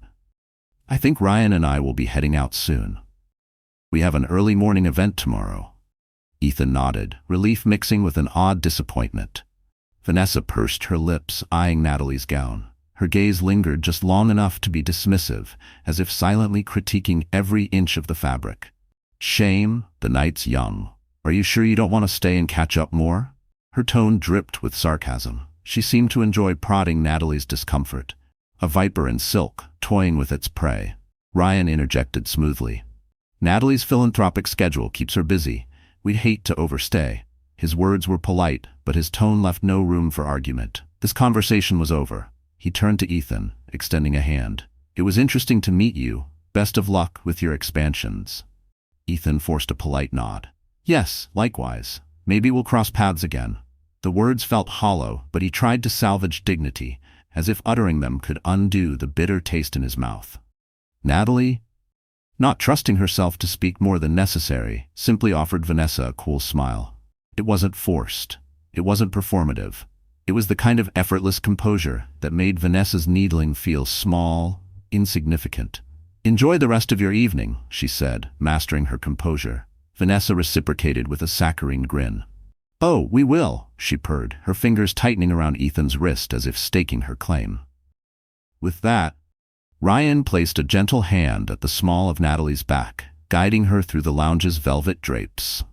I think Ryan and I will be heading out soon. We have an early morning event tomorrow. Ethan nodded, relief mixing with an odd disappointment. Vanessa pursed her lips, eyeing Natalie's gown. Her gaze lingered just long enough to be dismissive, as if silently critiquing every inch of the fabric. Shame, the night's young. Are you sure you don't want to stay and catch up more? Her tone dripped with sarcasm. She seemed to enjoy prodding Natalie's discomfort. A viper in silk, toying with its prey. Ryan interjected smoothly. Natalie's philanthropic schedule keeps her busy. We'd hate to overstay. His words were polite, but his tone left no room for argument. This conversation was over. He turned to Ethan, extending a hand. It was interesting to meet you. Best of luck with your expansions. Ethan forced a polite nod. Yes, likewise. Maybe we'll cross paths again. The words felt hollow, but he tried to salvage dignity, as if uttering them could undo the bitter taste in his mouth. Natalie, not trusting herself to speak more than necessary, simply offered Vanessa a cool smile. It wasn't forced. It wasn't performative. It was the kind of effortless composure that made Vanessa's needling feel small, insignificant. Enjoy the rest of your evening, she said, mastering her composure. Vanessa reciprocated with a saccharine grin. Oh, we will, she purred, her fingers tightening around Ethan's wrist as if staking her claim. With that, Ryan placed a gentle hand at the small of Natalie's back, guiding her through the lounge's velvet drapes.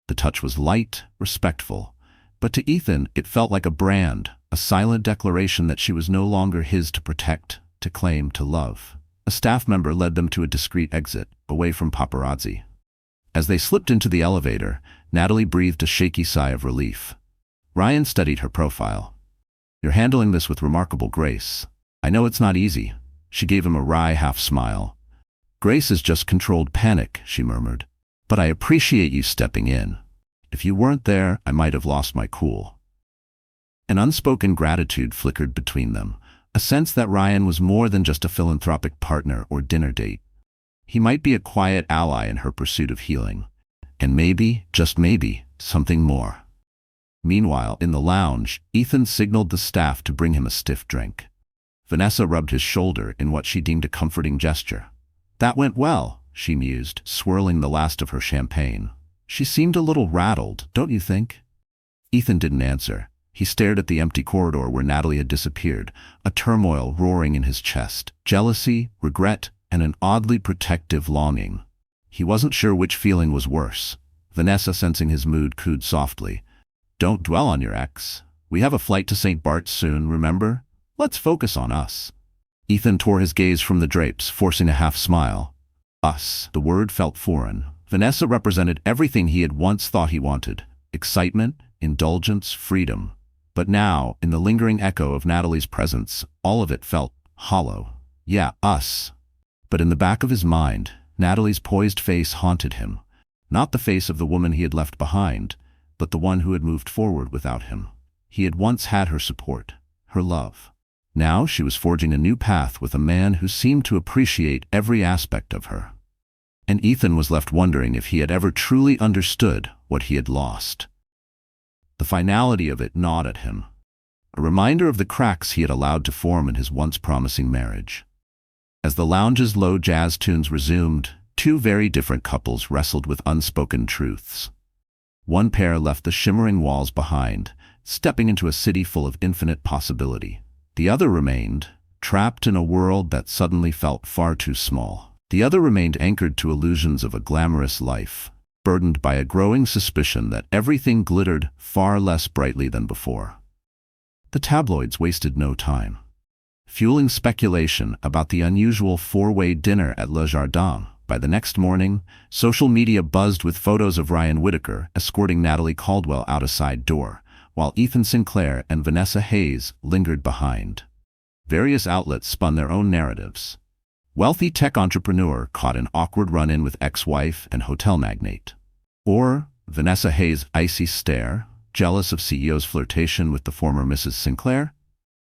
The touch was light, respectful, but to Ethan it felt like a brand, a silent declaration that she was no longer his to protect, to claim, to love. A staff member led them to a discreet exit, away from paparazzi. As they slipped into the elevator, Natalie breathed a shaky sigh of relief. Ryan studied her profile. You're handling this with remarkable grace. I know it's not easy. She gave him a wry half-smile. Grace is just controlled panic, she murmured. But I appreciate you stepping in. If you weren't there, I might have lost my cool. An unspoken gratitude flickered between them, a sense that Ryan was more than just a philanthropic partner or dinner date. He might be a quiet ally in her pursuit of healing. And maybe, just maybe, something more. Meanwhile, in the lounge, Ethan signaled the staff to bring him a stiff drink. Vanessa rubbed his shoulder in what she deemed a comforting gesture. That went well, she mused, swirling the last of her champagne. She seemed a little rattled, don't you think? Ethan didn't answer. He stared at the empty corridor where Natalie had disappeared, a turmoil roaring in his chest, jealousy, regret, and an oddly protective longing. He wasn't sure which feeling was worse. Vanessa, sensing his mood, cooed softly. "Don't dwell on your ex. We have a flight to St. Bart's soon, remember? Let's focus on us." Ethan tore his gaze from the drapes, forcing a half-smile. Us. The word felt foreign. Vanessa represented everything he had once thought he wanted. Excitement, indulgence, freedom. But now, in the lingering echo of Natalie's presence, all of it felt hollow. Yeah, us. But in the back of his mind, Natalie's poised face haunted him. Not the face of the woman he had left behind, but the one who had moved forward without him. He had once had her support, her love. Now she was forging a new path with a man who seemed to appreciate every aspect of her. And Ethan was left wondering if he had ever truly understood what he had lost. The finality of it gnawed at him, a reminder of the cracks he had allowed to form in his once promising marriage. As the lounge's low jazz tunes resumed, two very different couples wrestled with unspoken truths. One pair left the shimmering walls behind, stepping into a city full of infinite possibility. The other remained, trapped in a world that suddenly felt far too small. The other remained anchored to illusions of a glamorous life, burdened by a growing suspicion that everything glittered far less brightly than before. The tabloids wasted no time, fueling speculation about the unusual four-way dinner at Le Jardin. By the next morning, social media buzzed with photos of Ryan Whitaker escorting Natalie Caldwell out a side door, while Ethan Sinclair and Vanessa Hayes lingered behind. Various outlets spun their own narratives. Wealthy tech entrepreneur caught an awkward run-in with ex-wife and hotel magnate. Or Vanessa Hayes' icy stare, jealous of CEO's flirtation with the former Mrs. Sinclair.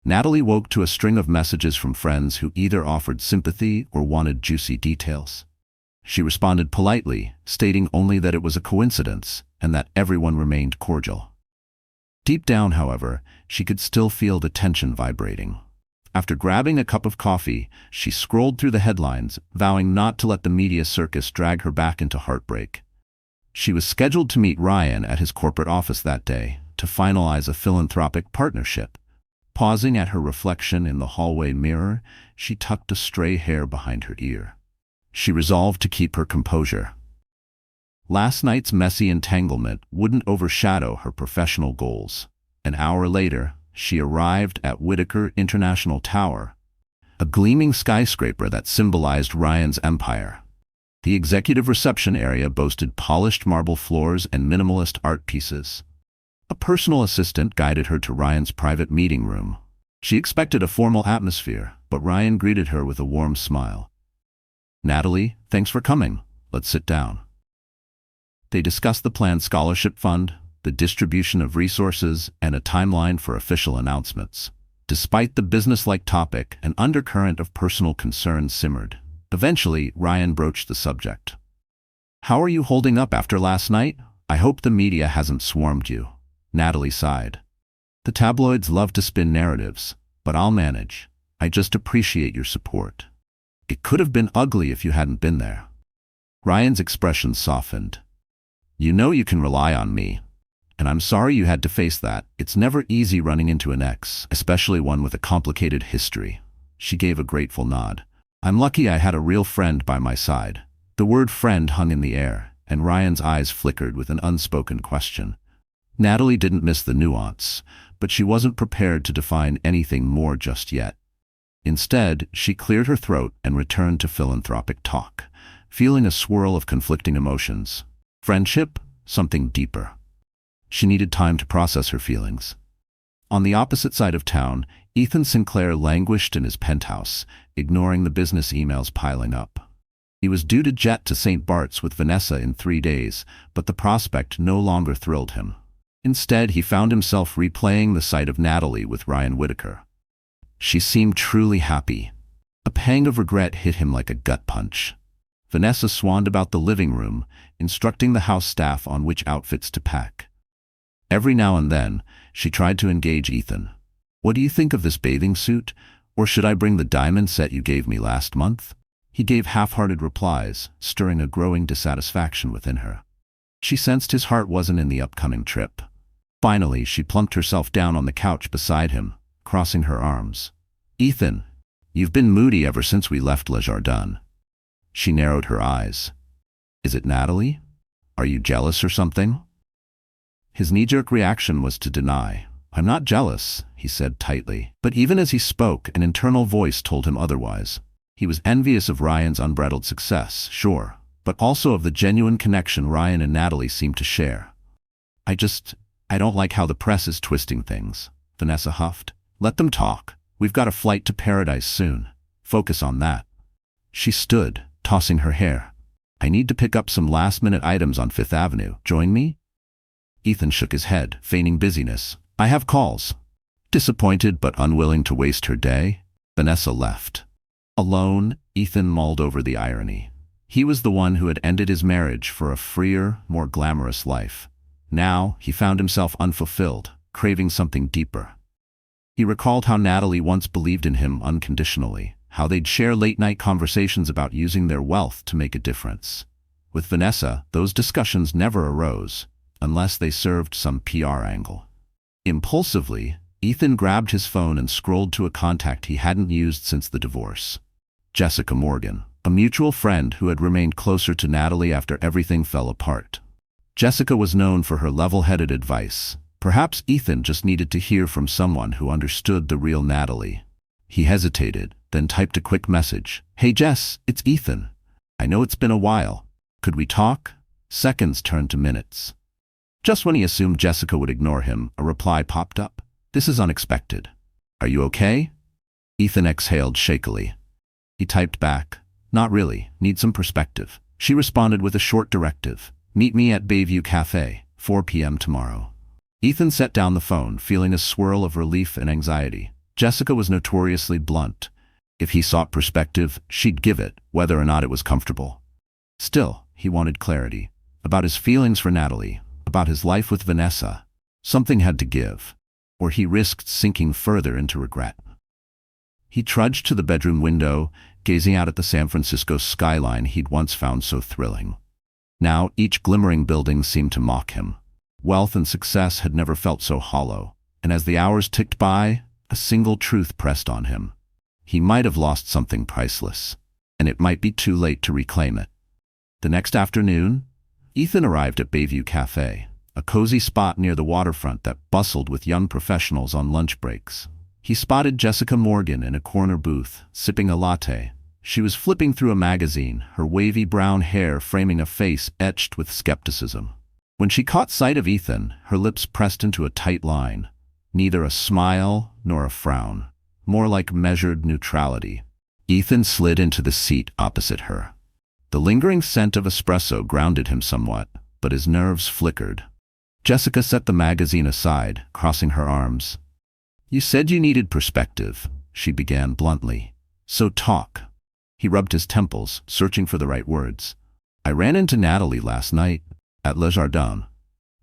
Natalie woke to a string of messages from friends who either offered sympathy or wanted juicy details. She responded politely, stating only that it was a coincidence and that everyone remained cordial. Deep down, however, she could still feel the tension vibrating. After grabbing a cup of coffee, she scrolled through the headlines, vowing not to let the media circus drag her back into heartbreak. She was scheduled to meet Ryan at his corporate office that day to finalize a philanthropic partnership. Pausing at her reflection in the hallway mirror, she tucked a stray hair behind her ear. She resolved to keep her composure. Last night's messy entanglement wouldn't overshadow her professional goals. An hour later, she arrived at Whitaker International Tower, a gleaming skyscraper that symbolized Ryan's empire. The executive reception area boasted polished marble floors and minimalist art pieces. A personal assistant guided her to Ryan's private meeting room. She expected a formal atmosphere, but Ryan greeted her with a warm smile. "Natalie, thanks for coming. Let's sit down." They discussed the planned scholarship fund, the distribution of resources, and a timeline for official announcements. Despite the business-like topic, an undercurrent of personal concern simmered. Eventually, Ryan broached the subject. "How are you holding up after last night? I hope the media hasn't swarmed you." Natalie sighed. "The tabloids love to spin narratives, but I'll manage. I just appreciate your support. It could have been ugly if you hadn't been there." Ryan's expression softened. "You know you can rely on me. And I'm sorry you had to face that. It's never easy running into an ex, especially one with a complicated history." She gave a grateful nod. "I'm lucky I had a real friend by my side." The word friend hung in the air, and Ryan's eyes flickered with an unspoken question. Natalie didn't miss the nuance, but she wasn't prepared to define anything more just yet. Instead, she cleared her throat and returned to philanthropic talk, feeling a swirl of conflicting emotions. Friendship? Something deeper. She needed time to process her feelings. On the opposite side of town, Ethan Sinclair languished in his penthouse, ignoring the business emails piling up. He was due to jet to St. Bart's with Vanessa in 3 days, but the prospect no longer thrilled him. Instead, he found himself replaying the sight of Natalie with Ryan Whitaker. She seemed truly happy. A pang of regret hit him like a gut punch. Vanessa swanned about the living room, instructing the house staff on which outfits to pack. Every now and then, she tried to engage Ethan. "What do you think of this bathing suit? Or should I bring the diamond set you gave me last month?" He gave half-hearted replies, stirring a growing dissatisfaction within her. She sensed his heart wasn't in the upcoming trip. Finally, she plunked herself down on the couch beside him, crossing her arms. "Ethan, you've been moody ever since we left Le Jardin." She narrowed her eyes. "Is it Natalie? Are you jealous or something?" His knee-jerk reaction was to deny. "I'm not jealous," he said tightly. But even as he spoke, an internal voice told him otherwise. He was envious of Ryan's unbridled success, sure, but also of the genuine connection Ryan and Natalie seemed to share. I don't like how the press is twisting things," Vanessa huffed. "Let them talk. We've got a flight to paradise soon. Focus on that." She stood, tossing her hair. "I need to pick up some last-minute items on Fifth Avenue. Join me?" Ethan shook his head, feigning busyness. "I have calls." Disappointed but unwilling to waste her day, Vanessa left. Alone, Ethan mulled over the irony. He was the one who had ended his marriage for a freer, more glamorous life. Now, he found himself unfulfilled, craving something deeper. He recalled how Natalie once believed in him unconditionally, how they'd share late-night conversations about using their wealth to make a difference. With Vanessa, those discussions never arose, unless they served some PR angle. Impulsively, Ethan grabbed his phone and scrolled to a contact he hadn't used since the divorce. Jessica Morgan, a mutual friend who had remained closer to Natalie after everything fell apart. Jessica was known for her level-headed advice. Perhaps Ethan just needed to hear from someone who understood the real Natalie. He hesitated, then typed a quick message. "Hey Jess, it's Ethan. I know it's been a while. Could we talk?" Seconds turned to minutes. Just when he assumed Jessica would ignore him, a reply popped up. "This is unexpected. Are you okay?" Ethan exhaled shakily. He typed back, "Not really, need some perspective." She responded with a short directive. "Meet me at Bayview Cafe, 4 p.m. tomorrow." Ethan set down the phone, feeling a swirl of relief and anxiety. Jessica was notoriously blunt. If he sought perspective, she'd give it, whether or not it was comfortable. Still, he wanted clarity. About his feelings for Natalie, about his life with Vanessa. Something had to give, or he risked sinking further into regret. He trudged to the bedroom window, gazing out at the San Francisco skyline he'd once found so thrilling. Now each glimmering building seemed to mock him. Wealth and success had never felt so hollow, and as the hours ticked by, a single truth pressed on him. He might have lost something priceless, and it might be too late to reclaim it. The next afternoon, Ethan arrived at Bayview Cafe, a cozy spot near the waterfront that bustled with young professionals on lunch breaks. He spotted Jessica Morgan in a corner booth, sipping a latte. She was flipping through a magazine, her wavy brown hair framing a face etched with skepticism. When she caught sight of Ethan, her lips pressed into a tight line. Neither a smile nor a frown, more like measured neutrality. Ethan slid into the seat opposite her. The lingering scent of espresso grounded him somewhat, but his nerves flickered. Jessica set the magazine aside, crossing her arms. "You said you needed perspective," she began bluntly. "So talk." He rubbed his temples, searching for the right words. "I ran into Natalie last night, at Le Jardin."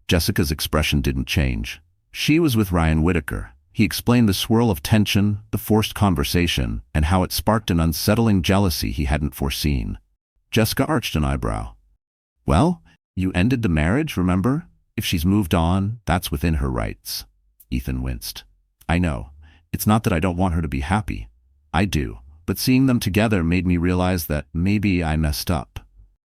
Jessica's expression didn't change. She was with Ryan Whitaker. He explained the swirl of tension, the forced conversation, and how it sparked an unsettling jealousy he hadn't foreseen. Jessica arched an eyebrow. "Well, you ended the marriage, remember? If she's moved on, that's within her rights." Ethan winced. "I know. It's not that I don't want her to be happy. I do. But seeing them together made me realize that maybe I messed up."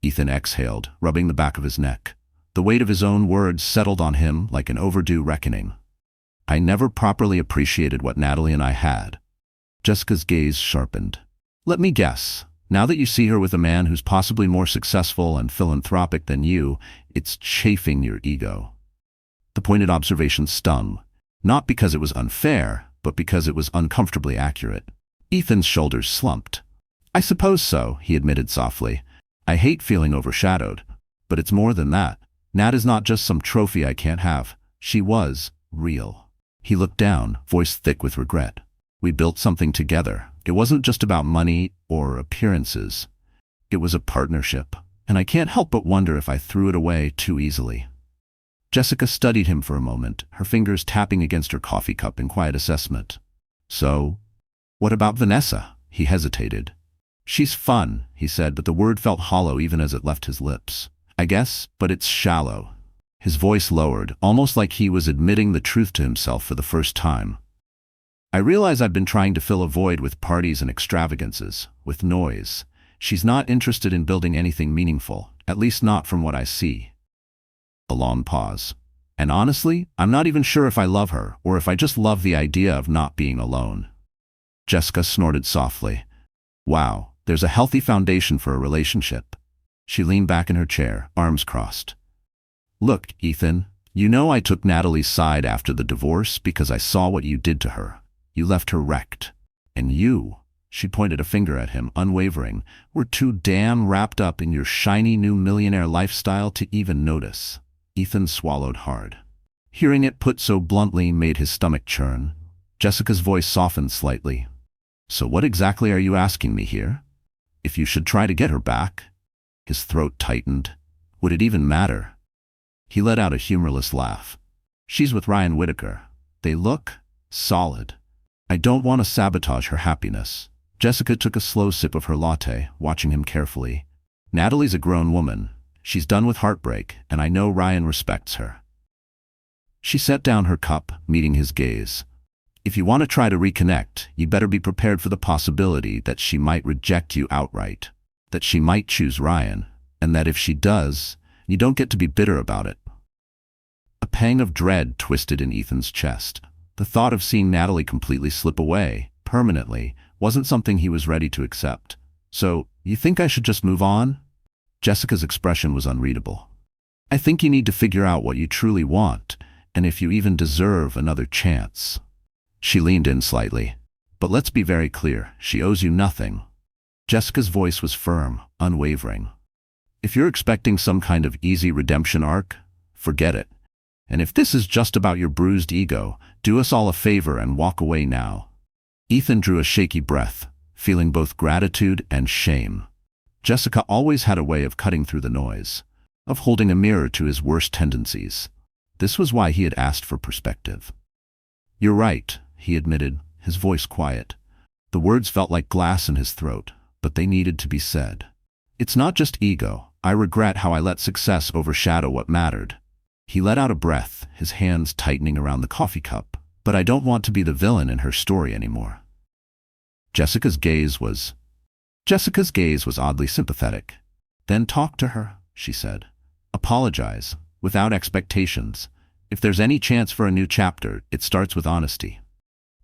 Ethan exhaled, rubbing the back of his neck. The weight of his own words settled on him like an overdue reckoning. "I never properly appreciated what Natalie and I had." Jessica's gaze sharpened. "Let me guess. Now that you see her with a man who's possibly more successful and philanthropic than you, it's chafing your ego." The pointed observation stung, not because it was unfair, but because it was uncomfortably accurate. Ethan's shoulders slumped. "I suppose so," he admitted softly. "I hate feeling overshadowed. But it's more than that. Nat is not just some trophy I can't have. She was real." He looked down, voice thick with regret. "We built something together. It wasn't just about money or appearances. It was a partnership, and I can't help but wonder if I threw it away too easily." Jessica studied him for a moment, her fingers tapping against her coffee cup in quiet assessment. "So, what about Vanessa?" He hesitated. "She's fun," he said, but the word felt hollow even as it left his lips. "I guess, but it's shallow." His voice lowered, almost like he was admitting the truth to himself for the first time. I realize I've been trying to fill a void with parties and extravagances, with noise. She's not interested in building anything meaningful, at least not from what I see. A long pause. And honestly, I'm not even sure if I love her, or if I just love the idea of not being alone. Jessica snorted softly. Wow, there's a healthy foundation for a relationship. She leaned back in her chair, arms crossed. Look, Ethan, you know I took Natalie's side after the divorce because I saw what you did to her. You left her wrecked. And you, she pointed a finger at him, unwavering, were too damn wrapped up in your shiny new millionaire lifestyle to even notice. Ethan swallowed hard. Hearing it put so bluntly made his stomach churn. Jessica's voice softened slightly. So what exactly are you asking me here? If you should try to get her back? His throat tightened. Would it even matter? He let out a humorless laugh. She's with Ryan Whitaker. They look solid. I don't want to sabotage her happiness. Jessica took a slow sip of her latte, watching him carefully. Natalie's a grown woman. She's done with heartbreak, and I know Ryan respects her. She set down her cup, meeting his gaze. If you want to try to reconnect, you better be prepared for the possibility that she might reject you outright, that she might choose Ryan, and that if she does, you don't get to be bitter about it. A pang of dread twisted in Ethan's chest. The thought of seeing Natalie completely slip away, permanently, wasn't something he was ready to accept. So, you think I should just move on? Jessica's expression was unreadable. I think you need to figure out what you truly want, and if you even deserve another chance. She leaned in slightly. But let's be very clear, she owes you nothing. Jessica's voice was firm, unwavering. If you're expecting some kind of easy redemption arc, forget it. And if this is just about your bruised ego, do us all a favor and walk away now. Ethan drew a shaky breath, feeling both gratitude and shame. Jessica always had a way of cutting through the noise, of holding a mirror to his worst tendencies. This was why he had asked for perspective. You're right, he admitted, his voice quiet. The words felt like glass in his throat, but they needed to be said. It's not just ego. I regret how I let success overshadow what mattered. He let out a breath, his hands tightening around the coffee cup. But I don't want to be the villain in her story anymore. Jessica's gaze was oddly sympathetic. Then talk to her, she said. Apologize, without expectations. If there's any chance for a new chapter, it starts with honesty.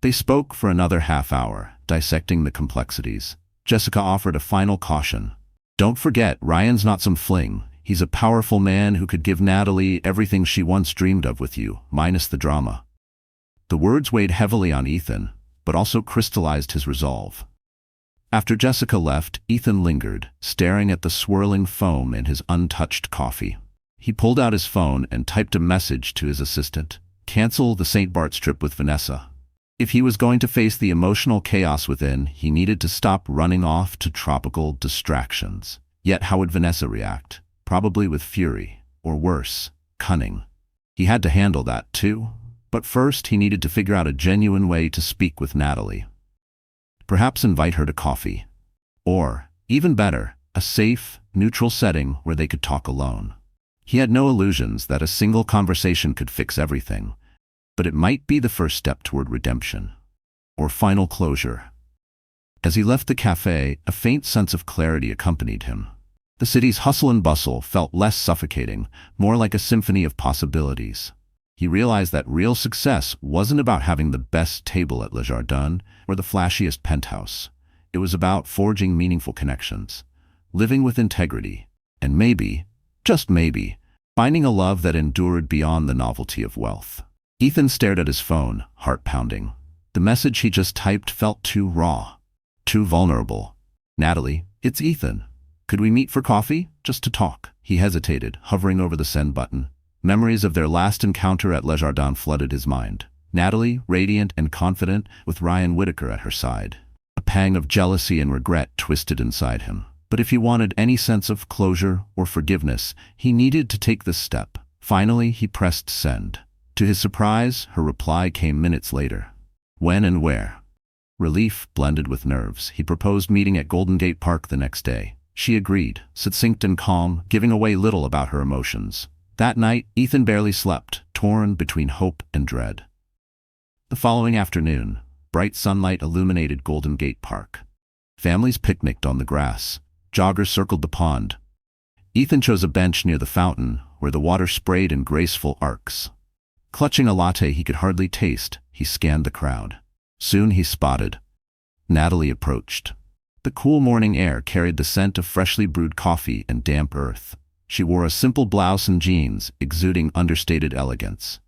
They spoke for another half hour, dissecting the complexities. Jessica offered a final caution. Don't forget, Ryan's not some fling. He's a powerful man who could give Natalie everything she once dreamed of with you, minus the drama. The words weighed heavily on Ethan, but also crystallized his resolve. After Jessica left, Ethan lingered, staring at the swirling foam in his untouched coffee. He pulled out his phone and typed a message to his assistant. Cancel the St. Bart's trip with Vanessa. If he was going to face the emotional chaos within, he needed to stop running off to tropical distractions. Yet how would Vanessa react? Probably with fury, or worse, cunning. He had to handle that too. But first, he needed to figure out a genuine way to speak with Natalie. Perhaps invite her to coffee. Or, even better, a safe, neutral setting where they could talk alone. He had no illusions that a single conversation could fix everything, but it might be the first step toward redemption. Or final closure. As he left the cafe, a faint sense of clarity accompanied him. The city's hustle and bustle felt less suffocating, more like a symphony of possibilities. He realized that real success wasn't about having the best table at Jardin or the flashiest penthouse. It was about forging meaningful connections, living with integrity, and maybe, just maybe, finding a love that endured beyond the novelty of wealth. Ethan stared at his phone, heart pounding. The message he just typed felt too raw, too vulnerable. Natalie, it's Ethan. Could we meet for coffee? Just to talk. He hesitated, hovering over the send button. Memories of their last encounter at Jardin flooded his mind. Natalie, radiant and confident, with Ryan Whitaker at her side. A pang of jealousy and regret twisted inside him. But if he wanted any sense of closure or forgiveness, he needed to take this step. Finally, he pressed send. To his surprise, her reply came minutes later. When and where? Relief blended with nerves. He proposed meeting at Golden Gate Park the next day. She agreed, succinct and calm, giving away little about her emotions. That night, Ethan barely slept, torn between hope and dread. The following afternoon, bright sunlight illuminated Golden Gate Park. Families picnicked on the grass. Joggers circled the pond. Ethan chose a bench near the fountain, where the water sprayed in graceful arcs. Clutching a latte he could hardly taste, he scanned the crowd. Soon he spotted. Natalie approached. The cool morning air carried the scent of freshly brewed coffee and damp earth. She wore a simple blouse and jeans, exuding understated elegance.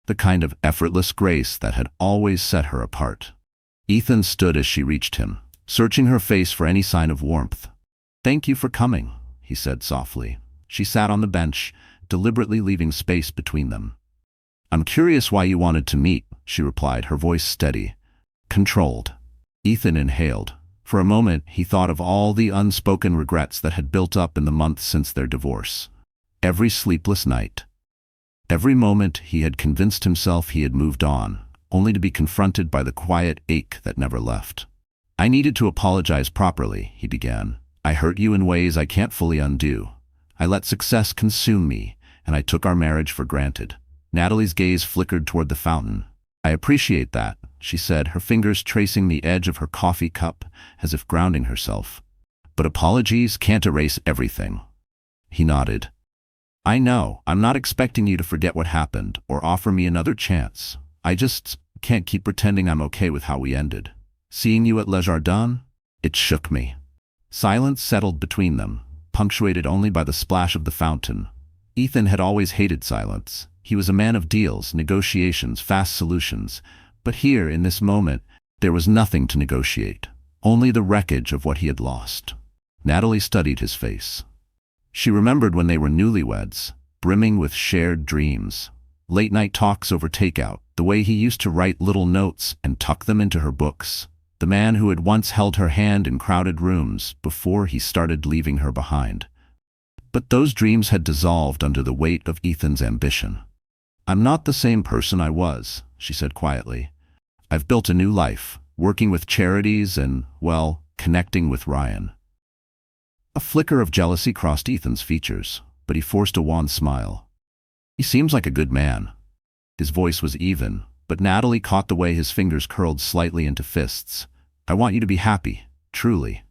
The kind of effortless grace that had always set her apart. Ethan stood as she reached him, searching her face for any sign of warmth. "Thank you for coming," he said softly. She sat on the bench, deliberately leaving space between them. "I'm curious why you wanted to meet," she replied, her voice steady, controlled. Ethan inhaled. For a moment, he thought of all the unspoken regrets that had built up in the months since their divorce. Every sleepless night. Every moment he had convinced himself he had moved on, only to be confronted by the quiet ache that never left. "I needed to apologize properly," he began. "I hurt you in ways I can't fully undo. I let success consume me, and I took our marriage for granted." Natalie's gaze flickered toward the fountain. "I appreciate that," she said, her fingers tracing the edge of her coffee cup as if grounding herself. "But apologies can't erase everything." He nodded. "I know, I'm not expecting you to forget what happened or offer me another chance. I just can't keep pretending I'm okay with how we ended. Seeing you at Le Jardin, it shook me." Silence settled between them, punctuated only by the splash of the fountain. Ethan had always hated silence. He was a man of deals, negotiations, fast solutions. But here, in this moment, there was nothing to negotiate, only the wreckage of what he had lost. Natalie studied his face. She remembered when they were newlyweds, brimming with shared dreams. Late-night talks over takeout, the way he used to write little notes and tuck them into her books. The man who had once held her hand in crowded rooms before he started leaving her behind. But those dreams had dissolved under the weight of Ethan's ambition. "I'm not the same person I was," she said quietly. "I've built a new life, working with charities and, well, connecting with Ryan." A flicker of jealousy crossed Ethan's features, but he forced a wan smile. "He seems like a good man." His voice was even, but Natalie caught the way his fingers curled slightly into fists. "I want you to be happy, truly."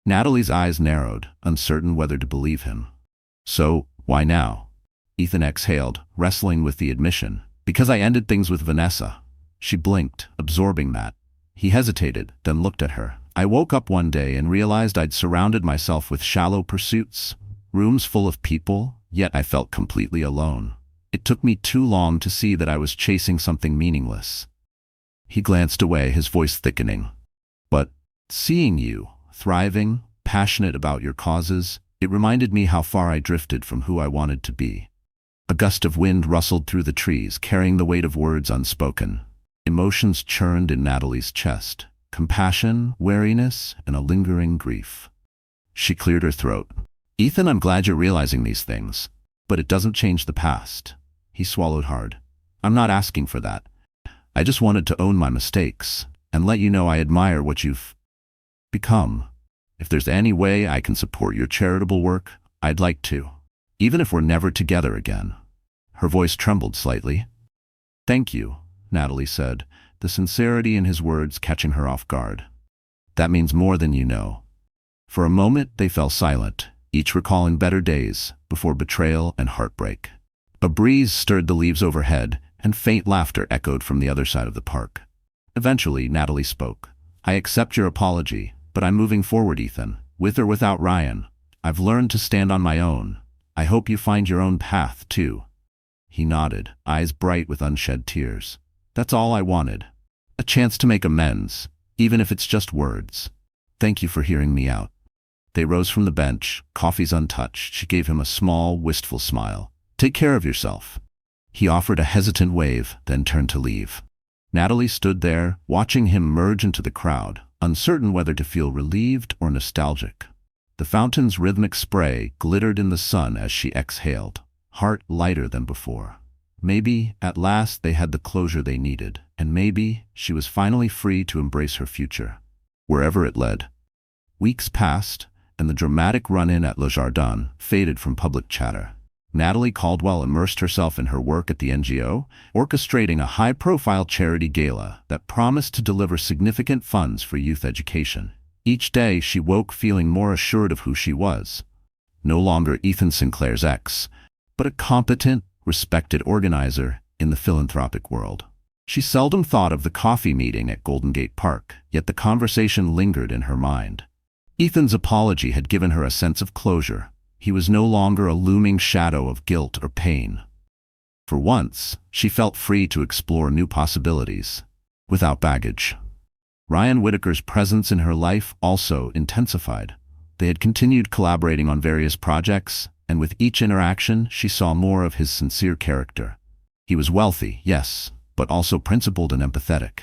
Natalie's eyes narrowed, uncertain whether to believe him. "So, why now?" Ethan exhaled, wrestling with the admission. "Because I ended things with Vanessa." She blinked, absorbing that. He hesitated, then looked at her. "I woke up one day and realized I'd surrounded myself with shallow pursuits, rooms full of people, yet I felt completely alone. It took me too long to see that I was chasing something meaningless." He glanced away, his voice thickening. "But seeing you, thriving, passionate about your causes, it reminded me how far I drifted from who I wanted to be." A gust of wind rustled through the trees, carrying the weight of words unspoken. Emotions churned in Natalie's chest. Compassion, weariness, and a lingering grief. She cleared her throat. "Ethan, I'm glad you're realizing these things, but it doesn't change the past." He swallowed hard. "I'm not asking for that. I just wanted to own my mistakes and let you know I admire what you've become. If there's any way I can support your charitable work, I'd like to. Even if we're never together again." Her voice trembled slightly. "Thank you," Natalie said, the sincerity in his words catching her off guard. "That means more than you know." For a moment they fell silent, each recalling better days before betrayal and heartbreak. A breeze stirred the leaves overhead, and faint laughter echoed from the other side of the park. Eventually, Natalie spoke. "I accept your apology, but I'm moving forward, Ethan, with or without Ryan. I've learned to stand on my own. I hope you find your own path, too." He nodded, eyes bright with unshed tears. "That's all I wanted. A chance to make amends, even if it's just words. Thank you for hearing me out." They rose from the bench, coffees untouched. She gave him a small, wistful smile. "Take care of yourself." He offered a hesitant wave, then turned to leave. Natalie stood there, watching him merge into the crowd, uncertain whether to feel relieved or nostalgic. The fountain's rhythmic spray glittered in the sun as she exhaled, heart lighter than before. Maybe, at last, they had the closure they needed, and maybe she was finally free to embrace her future, wherever it led. Weeks passed, and the dramatic run-in at Le Jardin faded from public chatter. Natalie Caldwell immersed herself in her work at the NGO, orchestrating a high-profile charity gala that promised to deliver significant funds for youth education. Each day, she woke feeling more assured of who she was. No longer Ethan Sinclair's ex, but a competent, respected organizer in the philanthropic world. She seldom thought of the coffee meeting at Golden Gate Park, yet the conversation lingered in her mind. Ethan's apology had given her a sense of closure. He was no longer a looming shadow of guilt or pain. For once, she felt free to explore new possibilities, without baggage. Ryan Whitaker's presence in her life also intensified. They had continued collaborating on various projects, and with each interaction, she saw more of his sincere character. He was wealthy, yes, but also principled and empathetic.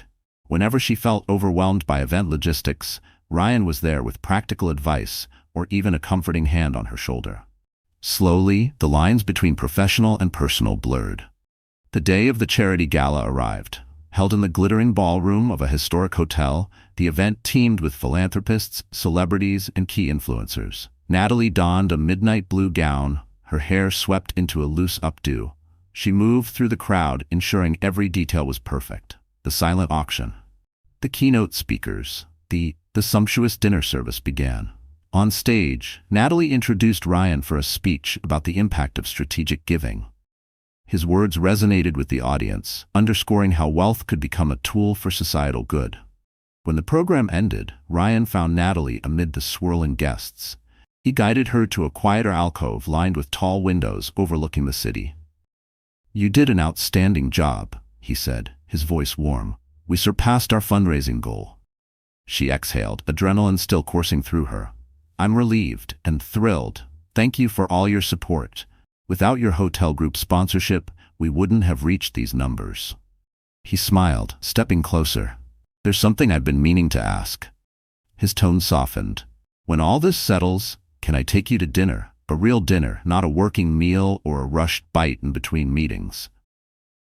Whenever she felt overwhelmed by event logistics, Ryan was there with practical advice or even a comforting hand on her shoulder. Slowly, the lines between professional and personal blurred. The day of the charity gala arrived. Held in the glittering ballroom of a historic hotel, the event teemed with philanthropists, celebrities, and key influencers. Natalie donned a midnight blue gown, her hair swept into a loose updo. She moved through the crowd, ensuring every detail was perfect. The silent auction, the keynote speakers, the sumptuous dinner service began. On stage, Natalie introduced Ryan for a speech about the impact of strategic giving. His words resonated with the audience, underscoring how wealth could become a tool for societal good. When the program ended, Ryan found Natalie amid the swirling guests. He guided her to a quieter alcove lined with tall windows overlooking the city. "You did an outstanding job," he said, his voice warm. "We surpassed our fundraising goal." She exhaled, adrenaline still coursing through her. "I'm relieved and thrilled. Thank you for all your support. Without your hotel group sponsorship, we wouldn't have reached these numbers." He smiled, stepping closer. "There's something I've been meaning to ask." His tone softened. "When all this settles, can I take you to dinner? A real dinner, not a working meal or a rushed bite in between meetings."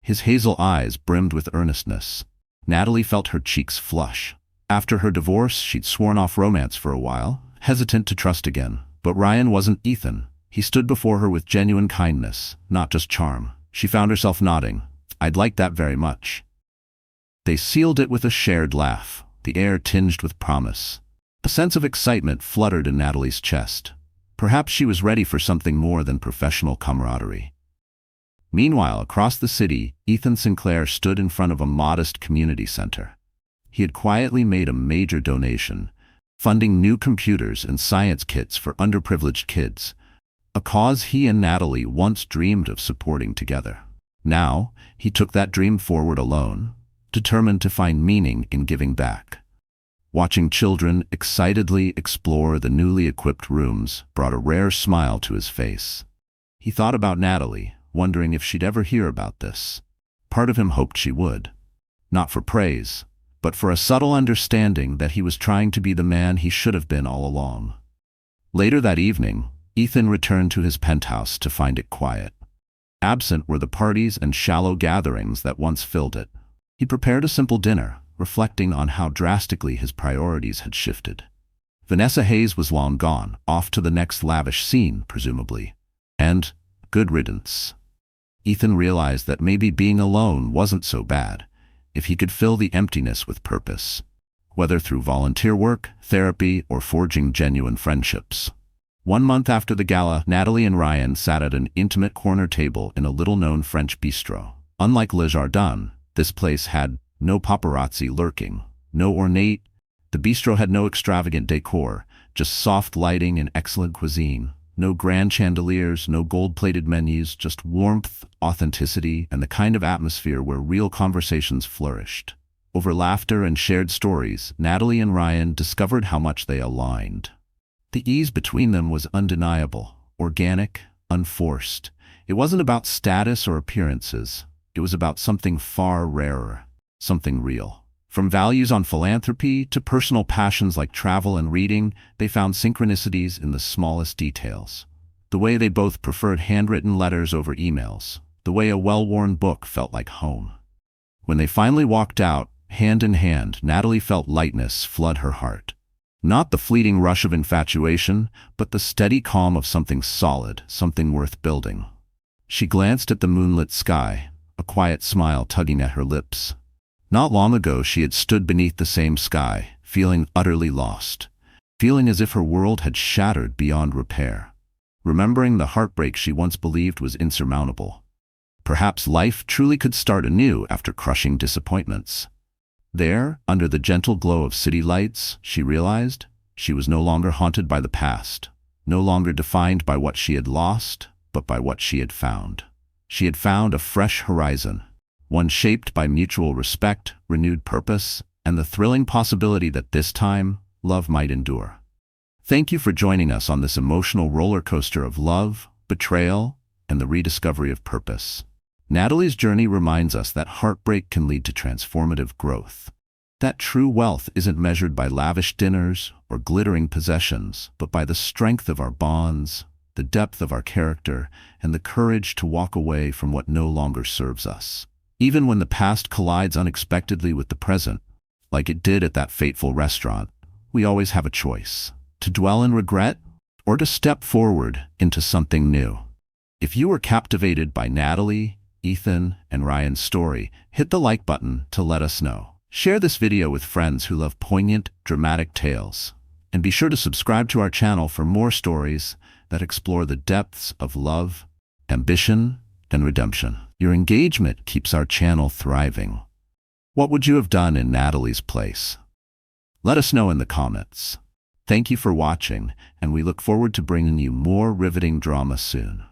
His hazel eyes brimmed with earnestness. Natalie felt her cheeks flush. After her divorce, she'd sworn off romance for a while, hesitant to trust again. But Ryan wasn't Ethan. He stood before her with genuine kindness, not just charm. She found herself nodding. "I'd like that very much." They sealed it with a shared laugh, the air tinged with promise. A sense of excitement fluttered in Natalie's chest. Perhaps she was ready for something more than professional camaraderie. Meanwhile, across the city, Ethan Sinclair stood in front of a modest community center. He had quietly made a major donation, funding new computers and science kits for underprivileged kids, a cause he and Natalie once dreamed of supporting together. Now, he took that dream forward alone, determined to find meaning in giving back. Watching children excitedly explore the newly equipped rooms brought a rare smile to his face. He thought about Natalie, wondering if she'd ever hear about this. Part of him hoped she would. Not for praise, but for a subtle understanding that he was trying to be the man he should have been all along. Later that evening, Ethan returned to his penthouse to find it quiet. Absent were the parties and shallow gatherings that once filled it. He prepared a simple dinner, reflecting on how drastically his priorities had shifted. Vanessa Hayes was long gone, off to the next lavish scene, presumably. And good riddance. Ethan realized that maybe being alone wasn't so bad, if he could fill the emptiness with purpose, whether through volunteer work, therapy, or forging genuine friendships. 1 month after the gala, Natalie and Ryan sat at an intimate corner table in a little-known French bistro. Unlike Le Jardin, this place had no paparazzi lurking, no ornate. The bistro had no extravagant decor, just soft lighting and excellent cuisine. No grand chandeliers, no gold-plated menus, just warmth, authenticity, and the kind of atmosphere where real conversations flourished. Over laughter and shared stories, Natalie and Ryan discovered how much they aligned. The ease between them was undeniable, organic, unforced. It wasn't about status or appearances. It was about something far rarer, something real. From values on philanthropy to personal passions like travel and reading, they found synchronicities in the smallest details. The way they both preferred handwritten letters over emails. The way a well-worn book felt like home. When they finally walked out, hand in hand, Natalie felt lightness flood her heart. Not the fleeting rush of infatuation, but the steady calm of something solid, something worth building. She glanced at the moonlit sky, a quiet smile tugging at her lips. Not long ago she had stood beneath the same sky, feeling utterly lost, feeling as if her world had shattered beyond repair, remembering the heartbreak she once believed was insurmountable. Perhaps life truly could start anew after crushing disappointments. There, under the gentle glow of city lights, she realized she was no longer haunted by the past, no longer defined by what she had lost, but by what she had found. She had found a fresh horizon, one shaped by mutual respect, renewed purpose, and the thrilling possibility that this time, love might endure. Thank you for joining us on this emotional roller coaster of love, betrayal, and the rediscovery of purpose. Natalie's journey reminds us that heartbreak can lead to transformative growth. That true wealth isn't measured by lavish dinners or glittering possessions, but by the strength of our bonds, the depth of our character, and the courage to walk away from what no longer serves us. Even when the past collides unexpectedly with the present, like it did at that fateful restaurant, we always have a choice: to dwell in regret or to step forward into something new. If you were captivated by Natalie, Ethan, and Ryan's story, hit the like button to let us know. Share this video with friends who love poignant, dramatic tales. And be sure to subscribe to our channel for more stories that explore the depths of love, ambition, and redemption. Your engagement keeps our channel thriving. What would you have done in Natalie's place? Let us know in the comments. Thank you for watching, and we look forward to bringing you more riveting drama soon.